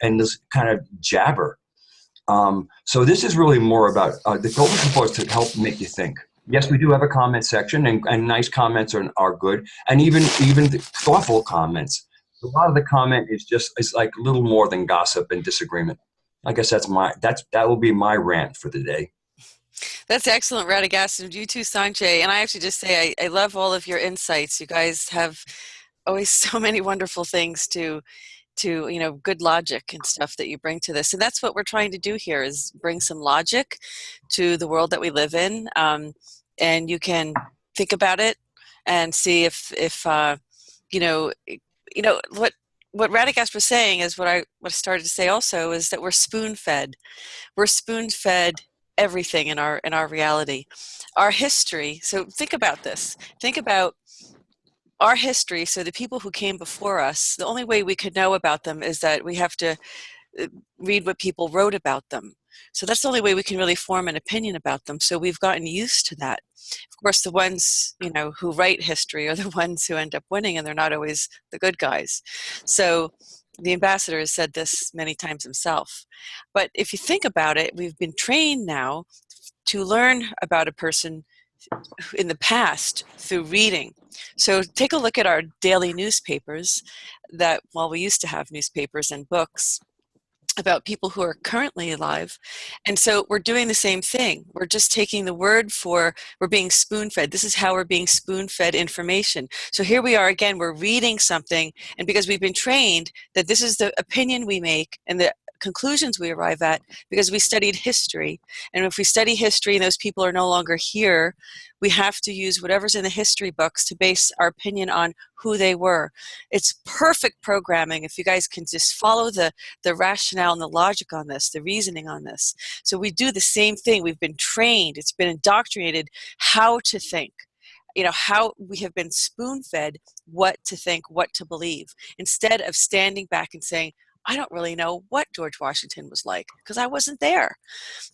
endless kind of jabber. So this is really more about the GoldFish report to help make you think. Yes, we do have a comment section, and nice comments are good, and even thoughtful comments. A lot of the comment is like a little more than gossip and disagreement. I guess that will be my rant for the day. That's excellent, Radugast, and you too, Sanjay. And I actually just say I love all of your insights. You guys have always so many wonderful things to good logic and stuff that you bring to this. And that's what we're trying to do here, is bring some logic to the world that we live in. And you can think about it and see if what Radugast was saying is what I started to say also, is that we're spoon-fed. We're spoon-fed everything in our reality. Our history, so think about this. Think about our history. So the people who came before us, the only way we could know about them is that we have to read what people wrote about them. So that's the only way we can really form an opinion about them. So we've gotten used to that. Of course, the ones who write history are the ones who end up winning, and they're not always the good guys. So the ambassador has said this many times himself. But if you think about it, we've been trained now to learn about a person in the past through reading. So take a look at our daily newspapers we used to have newspapers and books about people who are currently alive. And so we're doing the same thing. We're just taking the word for, we're being spoon-fed. This is how we're being spoon-fed information. So here we are again, we're reading something, and because we've been trained that this is the opinion we make and the conclusions we arrive at because we studied history. And if we study history and those people are no longer here, we have to use whatever's in the history books to base our opinion on who they were. It's perfect programming if you guys can just follow the rationale and the logic on this, the reasoning on this. So we do the same thing. We've been trained, it's been indoctrinated how to think. How we have been spoon-fed what to think, what to believe, instead of standing back and saying, I don't really know what George Washington was like because I wasn't there.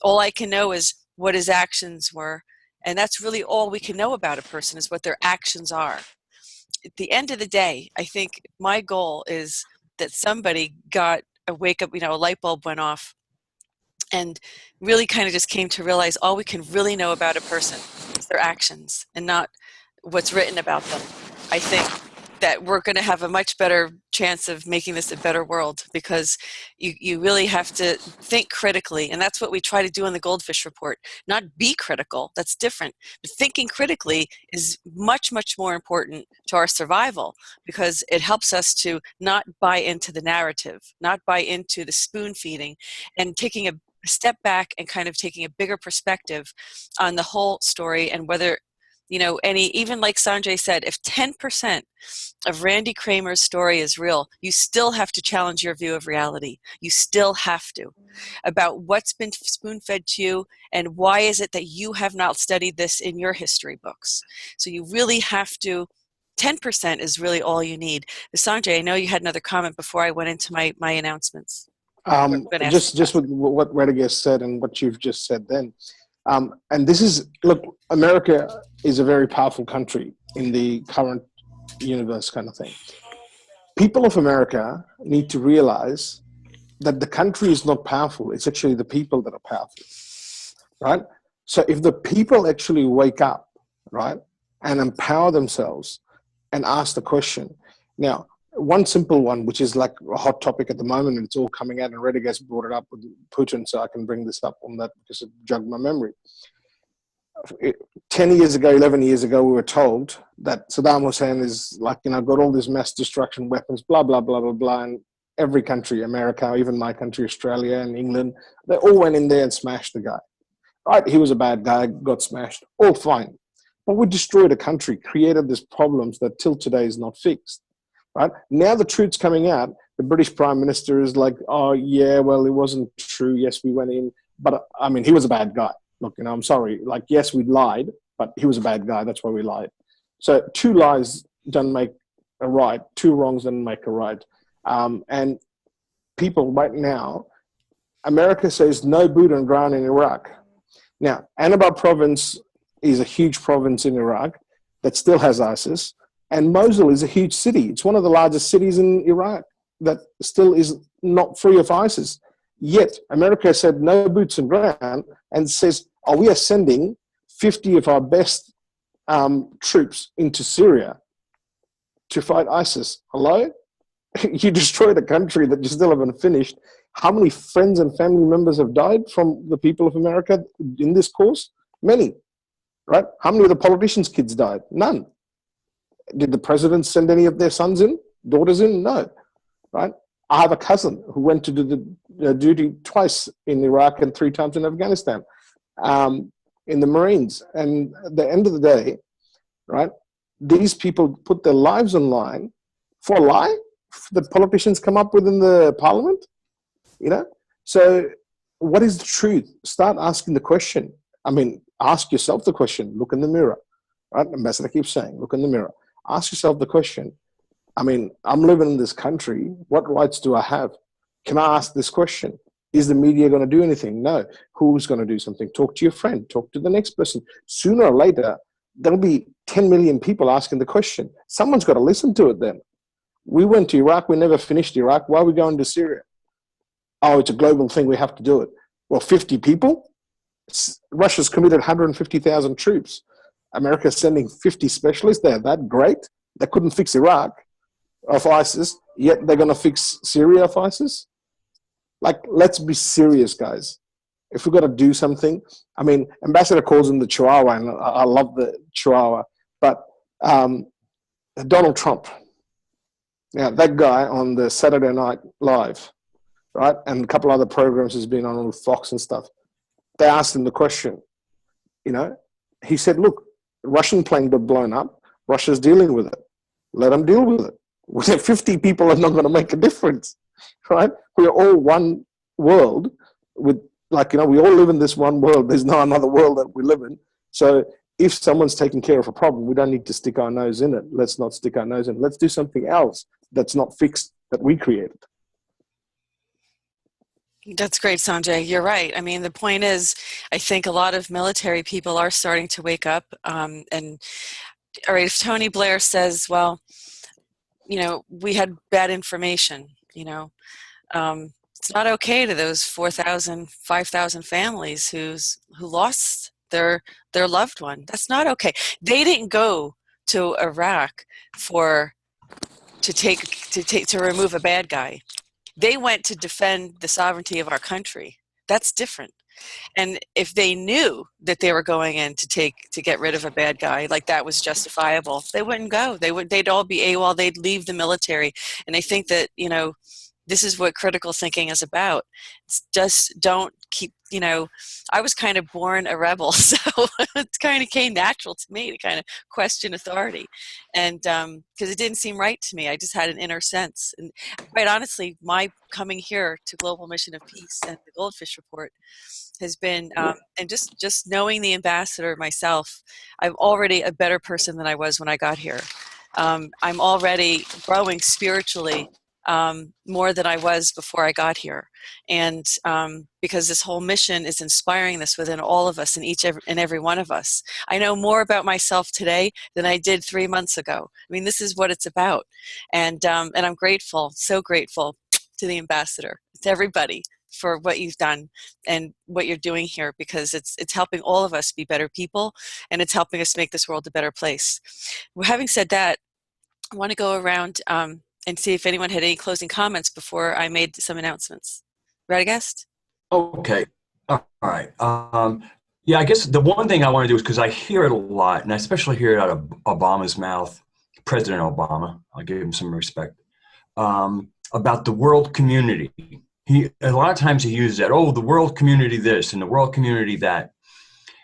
All I can know is what his actions were, and that's really all we can know about a person, is what their actions are. At the end of the day, I think my goal is that somebody got a wake up, a light bulb went off and really kind of just came to realize all we can really know about a person is their actions and not what's written about them. I think that we're going to have a much better chance of making this a better world, because you really have to think critically. And that's what we try to do in the GoldFish report. Not be critical, that's different. But thinking critically is much, much more important to our survival, because it helps us to not buy into the narrative, not buy into the spoon feeding, and taking a step back and kind of taking a bigger perspective on the whole story. And whether, even like Sanjay said, if 10% of Randy Kramer's story is real, you still have to challenge your view of reality. You still have to, about what's been spoon-fed to you, and why is it that you have not studied this in your history books. So you really have to, 10% is really all you need. Sanjay, I know you had another comment before I went into my announcements. Just with what Radugast said and what you've just said then. And this is, look, America is a very powerful country in the current universe kind of thing. People of America need to realize that the country is not powerful. It's actually the people that are powerful, right? So if the people actually wake up, right, and empower themselves and ask the question. Now, one simple one, which is like a hot topic at the moment, and it's all coming out, and Radugast brought it up with Putin, so I can bring this up on that because it jogged my memory. 10 years ago, 11 years ago, we were told that Saddam Hussein is like, got all these mass destruction weapons, blah, blah, blah, blah, blah. And every country, America, even my country, Australia and England, they all went in there and smashed the guy. Right? He was a bad guy, got smashed, all fine. But we destroyed a country, created these problems that till today is not fixed. Right? Now the truth's coming out. The British Prime Minister is like, oh, yeah, well, it wasn't true. Yes, we went in. But, I mean, he was a bad guy. Look, I'm sorry. Like, yes, we lied, but he was a bad guy. That's why we lied. So 2 lies don't make a right. 2 wrongs don't make a right. And people right now, America says no boot on ground in Iraq. Now, Anbar province is a huge province in Iraq that still has ISIS. And Mosul is a huge city. It's one of the largest cities in Iraq that still is not free of ISIS. Yet America said no boots on ground and says, oh, we are sending 50 of our best troops into Syria to fight ISIS. Hello? You destroyed a country that you still haven't finished. How many friends and family members have died from the people of America in this course? Many, right? How many of the politicians' kids died? None. Did the president send any of their sons in, daughters in? No, right? I have a cousin who went to do the duty twice in Iraq and 3 times in Afghanistan, in the Marines. And at the end of the day, right, these people put their lives on line for a lie that politicians come up with in the parliament, So what is the truth? Start asking the question. I mean, ask yourself the question. Look in the mirror, right? Ambassador keeps saying, look in the mirror. Ask yourself the question. I mean, I'm living in this country. What rights do I have? Can I ask this question? Is the media going to do anything? No. Who's going to do something? Talk to your friend. Talk to the next person. Sooner or later, there'll be 10 million people asking the question. Someone's got to listen to it then. We went to Iraq. We never finished Iraq. Why are we going to Syria? Oh, it's a global thing. We have to do it. Well, 50 people? Russia's committed 150,000 troops. America's sending 50 specialists. They're that great. They couldn't fix Iraq of ISIS, yet they're going to fix Syria of ISIS? Like, let's be serious, guys. If we've got to do something, I mean, Ambassador calls him the Chihuahua, and I love the Chihuahua, but Donald Trump, now that guy on the Saturday Night Live, right, and a couple other programs has been on with Fox and stuff, they asked him the question, he said, look, Russian plane got blown up. Russia's dealing with it. Let them deal with it. 50 people are not going to make a difference, right? We are all one world with, we all live in this one world. There's no another world that we live in. So if someone's taking care of a problem, we don't need to stick our nose in it. Let's not stick our nose in it. Let's do something else that's not fixed that we created. That's great, Sanjay. You're right. I mean, the point is, I think a lot of military people are starting to wake up. And all right, if Tony Blair says, well, we had bad information, it's not okay to those 4,000, 5,000 families who lost their loved one. That's not okay. They didn't go to Iraq for to remove a bad guy. They went to defend the sovereignty of our country. That's different. And if they knew that they were going in to get rid of a bad guy, like that was justifiable, they wouldn't go. They'd all be AWOL. They'd leave the military. And I think that, this is what critical thinking is about. It's just don't keep, I was kind of born a rebel, so it kind of came natural to me to kind of question authority. And because it didn't seem right to me, I just had an inner sense. And quite honestly, my coming here to Global Mission of Peace and the GoldFish Report has been, and just knowing the ambassador myself, I'm already a better person than I was when I got here. I'm already growing spiritually more than I was before I got here. And because this whole mission is inspiring this within all of us and every one of us. I know more about myself today than I did 3 months ago. I mean, this is what it's about. And I'm grateful, so grateful to the ambassador, to everybody for what you've done and what you're doing here, because it's helping all of us be better people, and it's helping us make this world a better place. Well, having said that, I want to go around and see if anyone had any closing comments before I made some announcements. Radugast? Okay. All right. Yeah, I guess the one thing I want to do is, because I hear it a lot, and I especially hear it out of Obama's mouth, President Obama, I'll give him some respect, about the world community. A lot of times he uses that, the world community this and the world community that.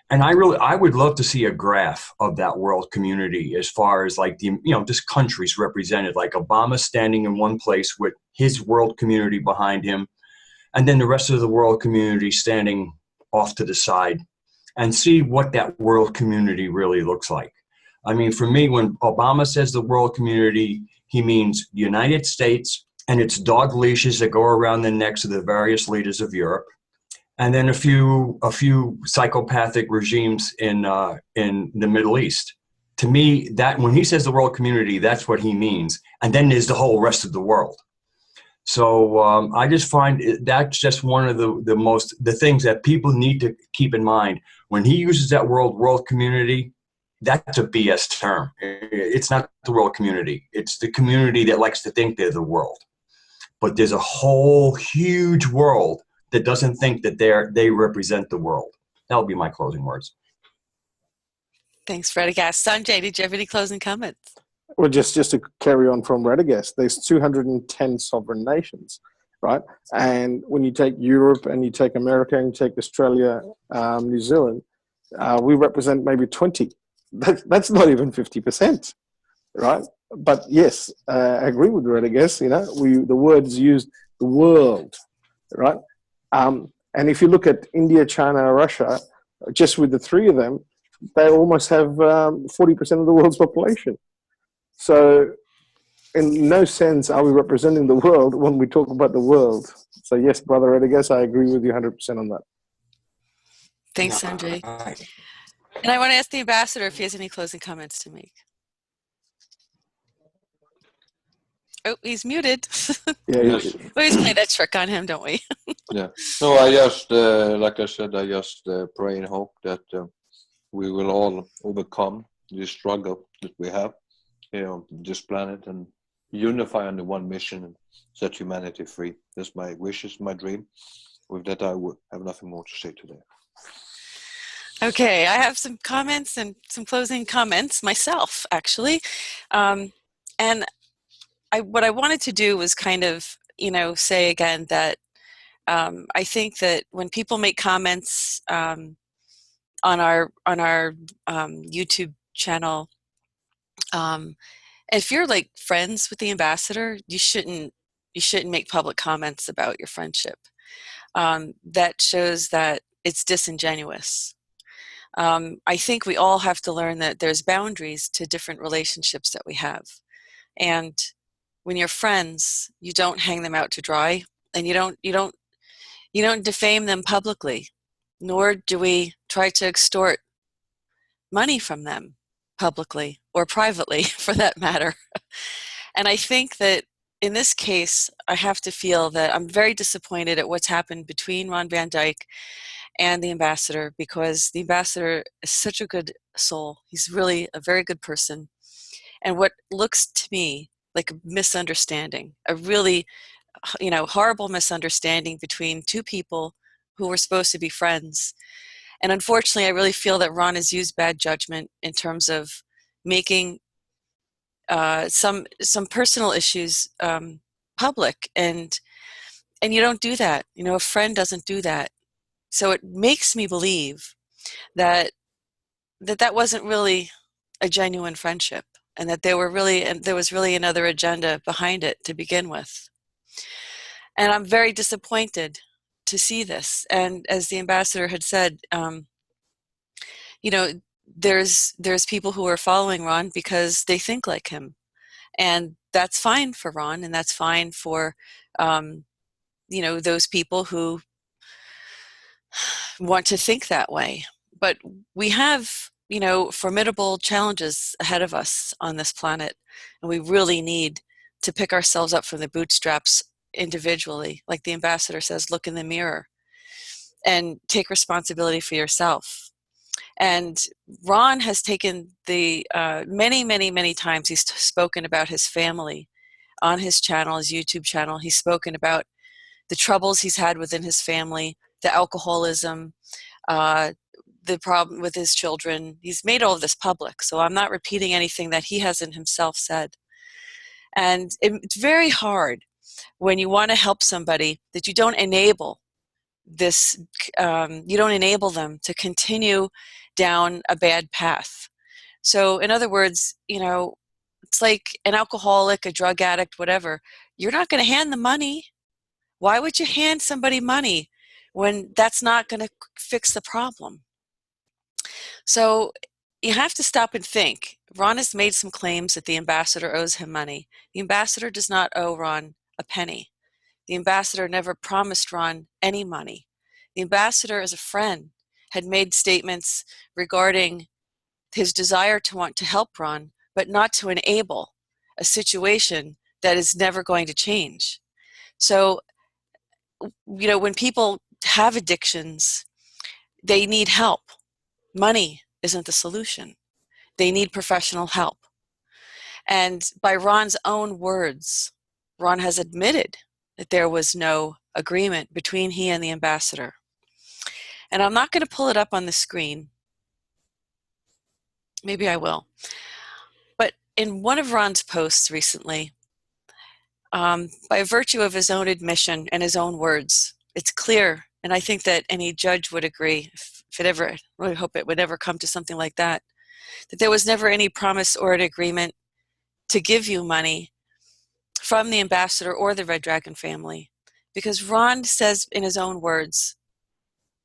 And I would love to see a graph of that world community as far as like this country's represented, like Obama standing in one place with his world community behind him, and then the rest of the world community standing off to the side, and see what that world community really looks like. I mean, for me, when Obama says the world community, he means the United States and its dog leashes that go around the necks of the various leaders of Europe, and then a few psychopathic regimes in the Middle East. To me, that when he says the world community, that's what he means. And then there's the whole rest of the world. So I just find that's just one of the things that people need to keep in mind. When he uses that world community, that's a BS term. It's not the world community. It's the community that likes to think they're the world. But there's a whole huge world that doesn't think that they represent the world. That'll be my closing words. Thanks, Radugast. Sanjay, did you have any closing comments? Well, just to carry on from Radugast, there's 210 sovereign nations, right? And when you take Europe and you take America and you take Australia, New Zealand, we represent maybe 20. That's not even 50%, right? But yes, I agree with Radugast. The words used, the world, right? And if you look at India, China, Russia, just with the three of them, they almost have 40% of the world's population. So in no sense are we representing the world when we talk about the world. So yes, Brother Radugast, I agree with you 100% on that. Thanks, Sanjay. And I want to ask the ambassador if he has any closing comments to make. Oh, he's muted. Yeah, Yes. We always play that trick on him, don't we? Yeah. No, I just, like I said, I just pray and hope that we will all overcome this struggle that we have, this planet, and unify under one mission and set humanity free. That's my wishes, my dream. With that, I would have nothing more to say today. Okay, I have some comments and some closing comments myself, actually. And what I wanted to do was kind of, say again that I think that when people make comments on our YouTube channel, if you're like friends with the ambassador, you shouldn't make public comments about your friendship. That shows that it's disingenuous. I think we all have to learn that there's boundaries to different relationships that we have, and when you're friends, you don't hang them out to dry, and you don't defame them publicly, nor do we try to extort money from them publicly or privately, for that matter. And I think that in this case, I have to feel that I'm very disappointed at what's happened between Ron Van Dyke and the ambassador, because the ambassador is such a good soul. He's really a very good person. And what looks to me like a misunderstanding, a really, horrible misunderstanding between two people who were supposed to be friends. And unfortunately, I really feel that Ron has used bad judgment in terms of making some personal issues public, and you don't do that. A friend doesn't do that. So it makes me believe that that wasn't really a genuine friendship, and that there was really another agenda behind it to begin with. And I'm very disappointed to see this. And as the ambassador had said, there's people who are following Ron because they think like him, and that's fine for Ron, and that's fine for those people who want to think that way. But we have formidable challenges ahead of us on this planet, and we really need to pick ourselves up from the bootstraps individually. Like the ambassador says, look in the mirror and take responsibility for yourself. And Ron has taken the many, many, many times he's spoken about his family on his channel, his YouTube channel. He's spoken about the troubles he's had within his family, the alcoholism, the problem with his children. He's made all of this public, so I'm not repeating anything that he hasn't himself said. And it's very hard when you want to help somebody that you don't enable this, you don't enable them to continue down a bad path. So in other words, it's like an alcoholic, a drug addict, whatever. You're not going to hand the money. Why would you hand somebody money when that's not going to fix the problem? So you have to stop and think. Ron has made some claims that the ambassador owes him money. The ambassador does not owe Ron a penny. The ambassador never promised Ron any money. The ambassador, as a friend, had made statements regarding his desire to want to help Ron, but not to enable a situation that is never going to change. So, when people have addictions, they need help. Money isn't the solution. They need professional help. And by Ron's own words, Ron has admitted that there was no agreement between he and the ambassador. And I'm not going to pull it up on the screen. Maybe I will. But in one of Ron's posts recently, by virtue of his own admission and his own words, it's clear, and I think that any judge would agree, if it ever, I really hope it would ever come to something like that there was never any promise or an agreement to give you money from the ambassador or the Red Dragon family. Because Ron says in his own words,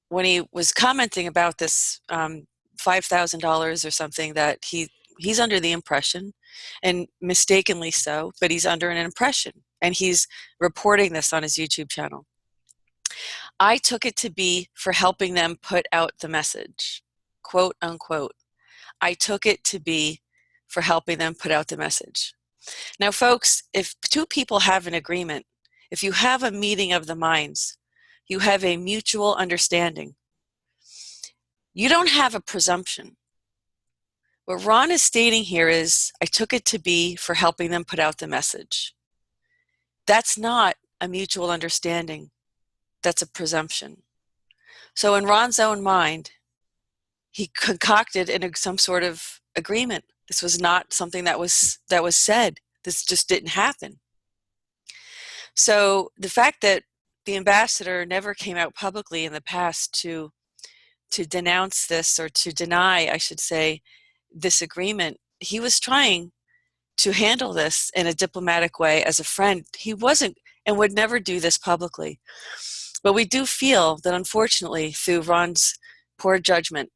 when he was commenting about this $5,000 or something, that he's under the impression, and mistakenly so, but he's under an impression, and he's reporting this on his YouTube channel. I took it to be for helping them put out the message, quote unquote. I took it to be for helping them put out the message. Now, folks, if two people have an agreement, if you have a meeting of the minds, you have a mutual understanding. You don't have a presumption. What Ron is stating here is, I took it to be for helping them put out the message. That's not a mutual understanding. That's a presumption. So in Ron's own mind, he concocted some sort of agreement. This was not something that was said. This just didn't happen. So the fact that the ambassador never came out publicly in the past to denounce this, or to deny, I should say, this agreement, he was trying to handle this in a diplomatic way as a friend. He wasn't and would never do this publicly. But we do feel that, unfortunately, through Ron's poor judgment,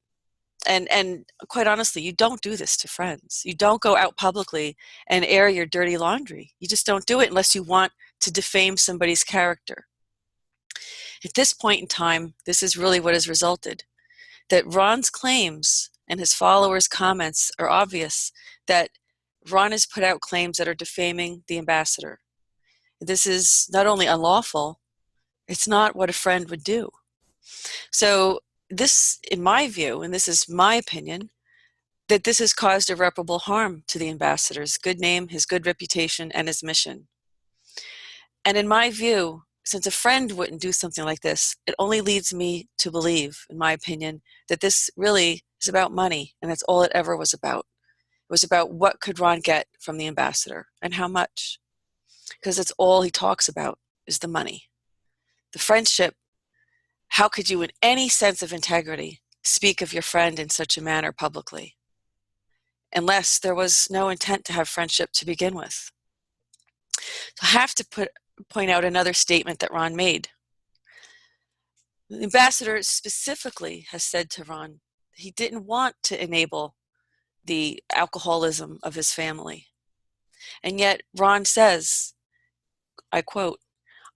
and quite honestly, you don't do this to friends. You don't go out publicly and air your dirty laundry. You just don't do it unless you want to defame somebody's character. At this point in time, this is really what has resulted. That Ron's claims and his followers' comments are obvious, that Ron has put out claims that are defaming the ambassador. This is not only unlawful, it's not what a friend would do. So this, in my view, and this is my opinion, that this has caused irreparable harm to the ambassador's good name, his good reputation, and his mission. And in my view, since a friend wouldn't do something like this, it only leads me to believe, in my opinion, that this really is about money, and that's all it ever was about. It was about what could Ron get from the ambassador and how much, because that's all he talks about is the money. The friendship, how could you in any sense of integrity speak of your friend in such a manner publicly, unless there was no intent to have friendship to begin with? So I have to point out another statement that Ron made. The ambassador specifically has said to Ron he didn't want to enable the alcoholism of his family. And yet Ron says, I quote,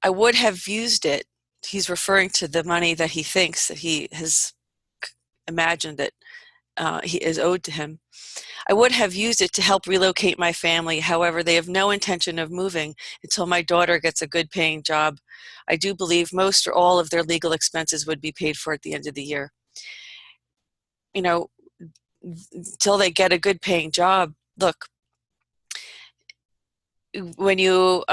"I would have used it," he's referring to the money that he thinks that he has imagined that he is owed to him. "I would have used it to help relocate my family. However, they have no intention of moving until my daughter gets a good paying job. I do believe most or all of their legal expenses would be paid for at the end of the year." You know, until they get a good paying job. Look, when you,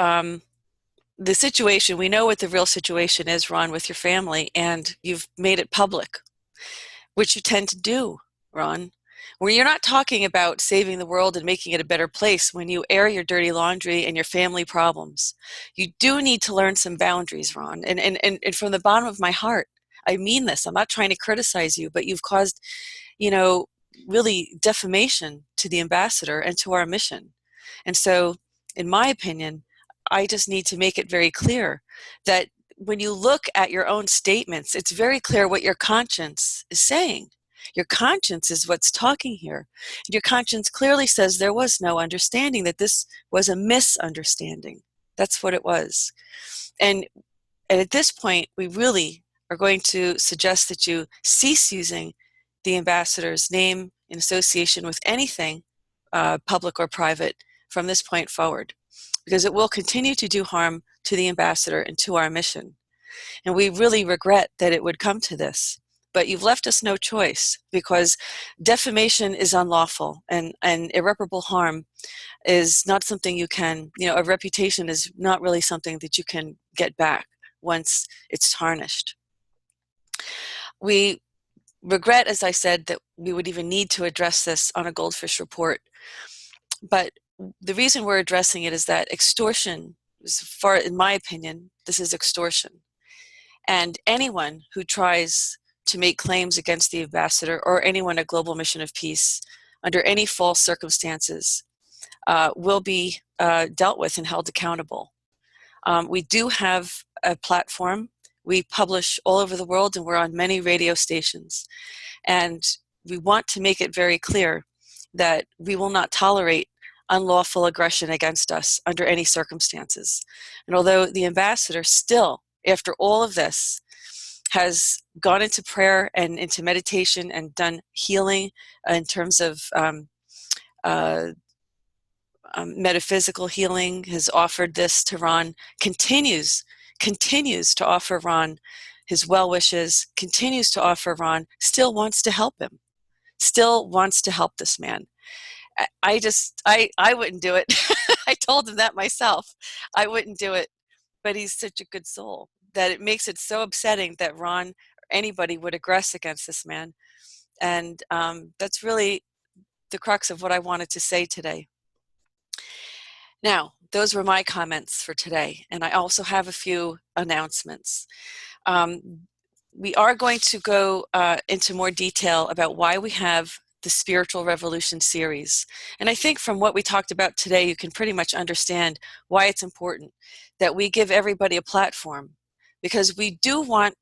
the situation, we know what the real situation is, Ron, with your family, and you've made it public, which you tend to do, Ron. When you're not talking about saving the world and making it a better place, when you air your dirty laundry and your family problems, you do need to learn some boundaries, Ron. And from the bottom of my heart, I mean this. I'm not trying to criticize you, but you've caused, really defamation to the ambassador and to our mission. And so, in my opinion, I just need to make it very clear that when you look at your own statements, it's very clear what your conscience is saying. Your conscience is what's talking here. Your conscience clearly says there was no understanding, that this was a misunderstanding. That's what it was. And at this point, we really are going to suggest that you cease using the ambassador's name in association with anything, public or private, from this point forward, because it will continue to do harm to the ambassador and to our mission. And we really regret that it would come to this. But you've left us no choice, because defamation is unlawful, and irreparable harm is not something you can, a reputation is not really something that you can get back once it's tarnished. We regret, as I said, that we would even need to address this on a GoldFish report. But the reason we're addressing it is that extortion, as far, in my opinion, this is extortion. And anyone who tries to make claims against the ambassador or anyone at Global Mission of Peace under any false circumstances will be dealt with and held accountable. We do have a platform. We publish all over the world, and we're on many radio stations. And we want to make it very clear that we will not tolerate unlawful aggression against us under any circumstances. And although the ambassador still, after all of this, has gone into prayer and into meditation and done healing in terms of metaphysical healing, has offered this to Ron, continues to offer Ron his well wishes, continues to offer Ron, still wants to help him, still wants to help this man. I wouldn't do it. I told him that myself. I wouldn't do it, but he's such a good soul that it makes it so upsetting that Ron or anybody would aggress against this man. And that's really the crux of what I wanted to say today. Now, those were my comments for today, and I also have a few announcements. We are going to go into more detail about why we have the Spiritual Revolution series. And I think from what we talked about today, you can pretty much understand why it's important that we give everybody a platform, because we do want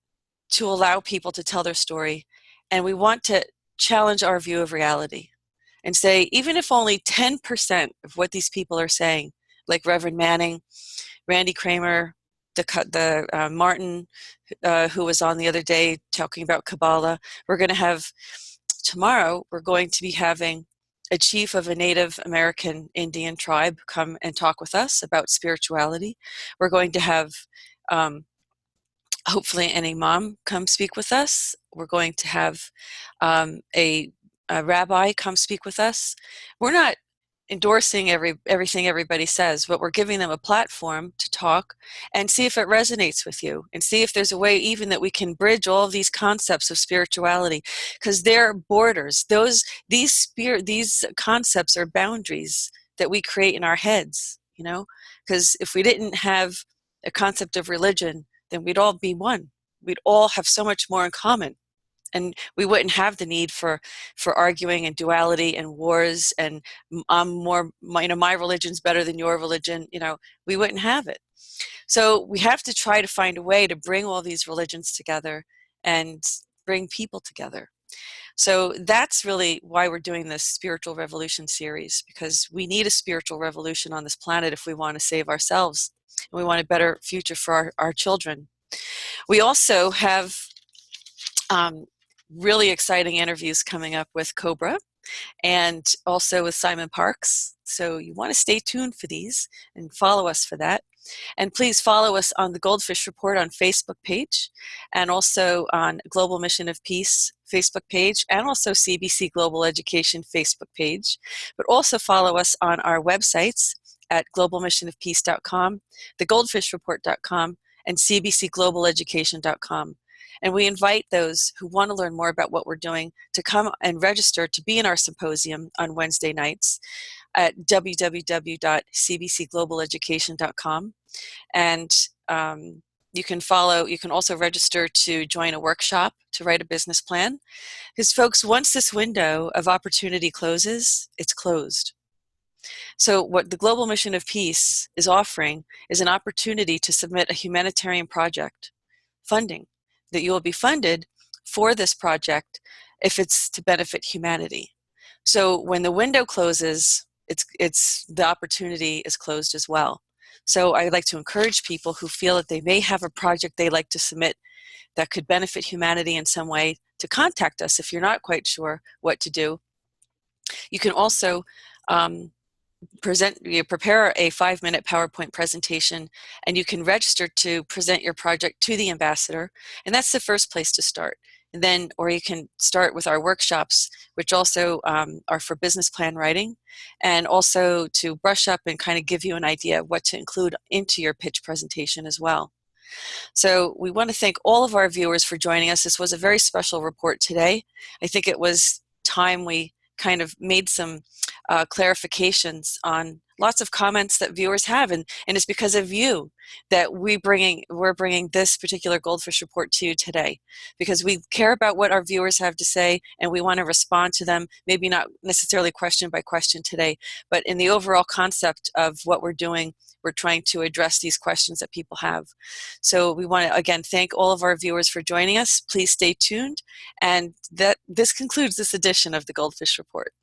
to allow people to tell their story, and we want to challenge our view of reality and say, even if only 10% of what these people are saying, like Reverend Manning, Randy Kramer, the Martin, who was on the other day talking about Kabbalah, tomorrow we're going to be having a chief of a Native American Indian tribe come and talk with us about spirituality. We're going to have hopefully an imam come speak with us. We're going to have a a rabbi come speak with us, we're not endorsing everything everybody says, but we're giving them a platform to talk and see if it resonates with you, and see if there's a way even that we can bridge all of these concepts of spirituality, because they're borders. These concepts are boundaries that we create in our heads, you know, because if we didn't have a concept of religion, then we'd all be one. We'd all have so much more in common. And we wouldn't have the need for arguing and duality and wars and I'm more, my religion's better than your religion. You know, we wouldn't have it. So we have to try to find a way to bring all these religions together and bring people together. So that's really why we're doing this Spiritual Revolution series, because we need a spiritual revolution on this planet if we want to save ourselves and we want a better future for our children. We also have really exciting interviews coming up with Cobra and also with Simon Parks. So you want to stay tuned for these and follow us for that. And please follow us on the GoldFish Report on Facebook page, and also on Global Mission of Peace Facebook page, and also CBC Global Education Facebook page. But also follow us on our websites at globalmissionofpeace.com, thegoldfishreport.com, and cbcglobaleducation.com. And we invite those who want to learn more about what we're doing to come and register to be in our symposium on Wednesday nights at www.cbcglobaleducation.com. And you can also register to join a workshop to write a business plan. Because folks, once this window of opportunity closes, it's closed. So what the Global Mission of Peace is offering is an opportunity to submit a humanitarian project funding, that you will be funded for this project if it's to benefit humanity. So when the window closes, the opportunity is closed as well. So I'd like to encourage people who feel that they may have a project they'd like to submit that could benefit humanity in some way to contact us if you're not quite sure what to do. You can also prepare a 5-minute PowerPoint presentation, and you can register to present your project to the ambassador, and that's the first place to start. And then, or you can start with our workshops, which also are for business plan writing, and also to brush up and kind of give you an idea of what to include into your pitch presentation as well. So we want to thank all of our viewers for joining us. This was a very special report today. I think it was time we kind of made some clarifications on lots of comments that viewers have, and it's because of you that we're bringing this particular GoldFish report to you today, because we care about what our viewers have to say and we want to respond to them, maybe not necessarily question by question today, but in the overall concept of what we're doing, we're trying to address these questions that people have. So we want to again thank all of our viewers for joining us. Please stay tuned, and this concludes this edition of the GoldFish Report.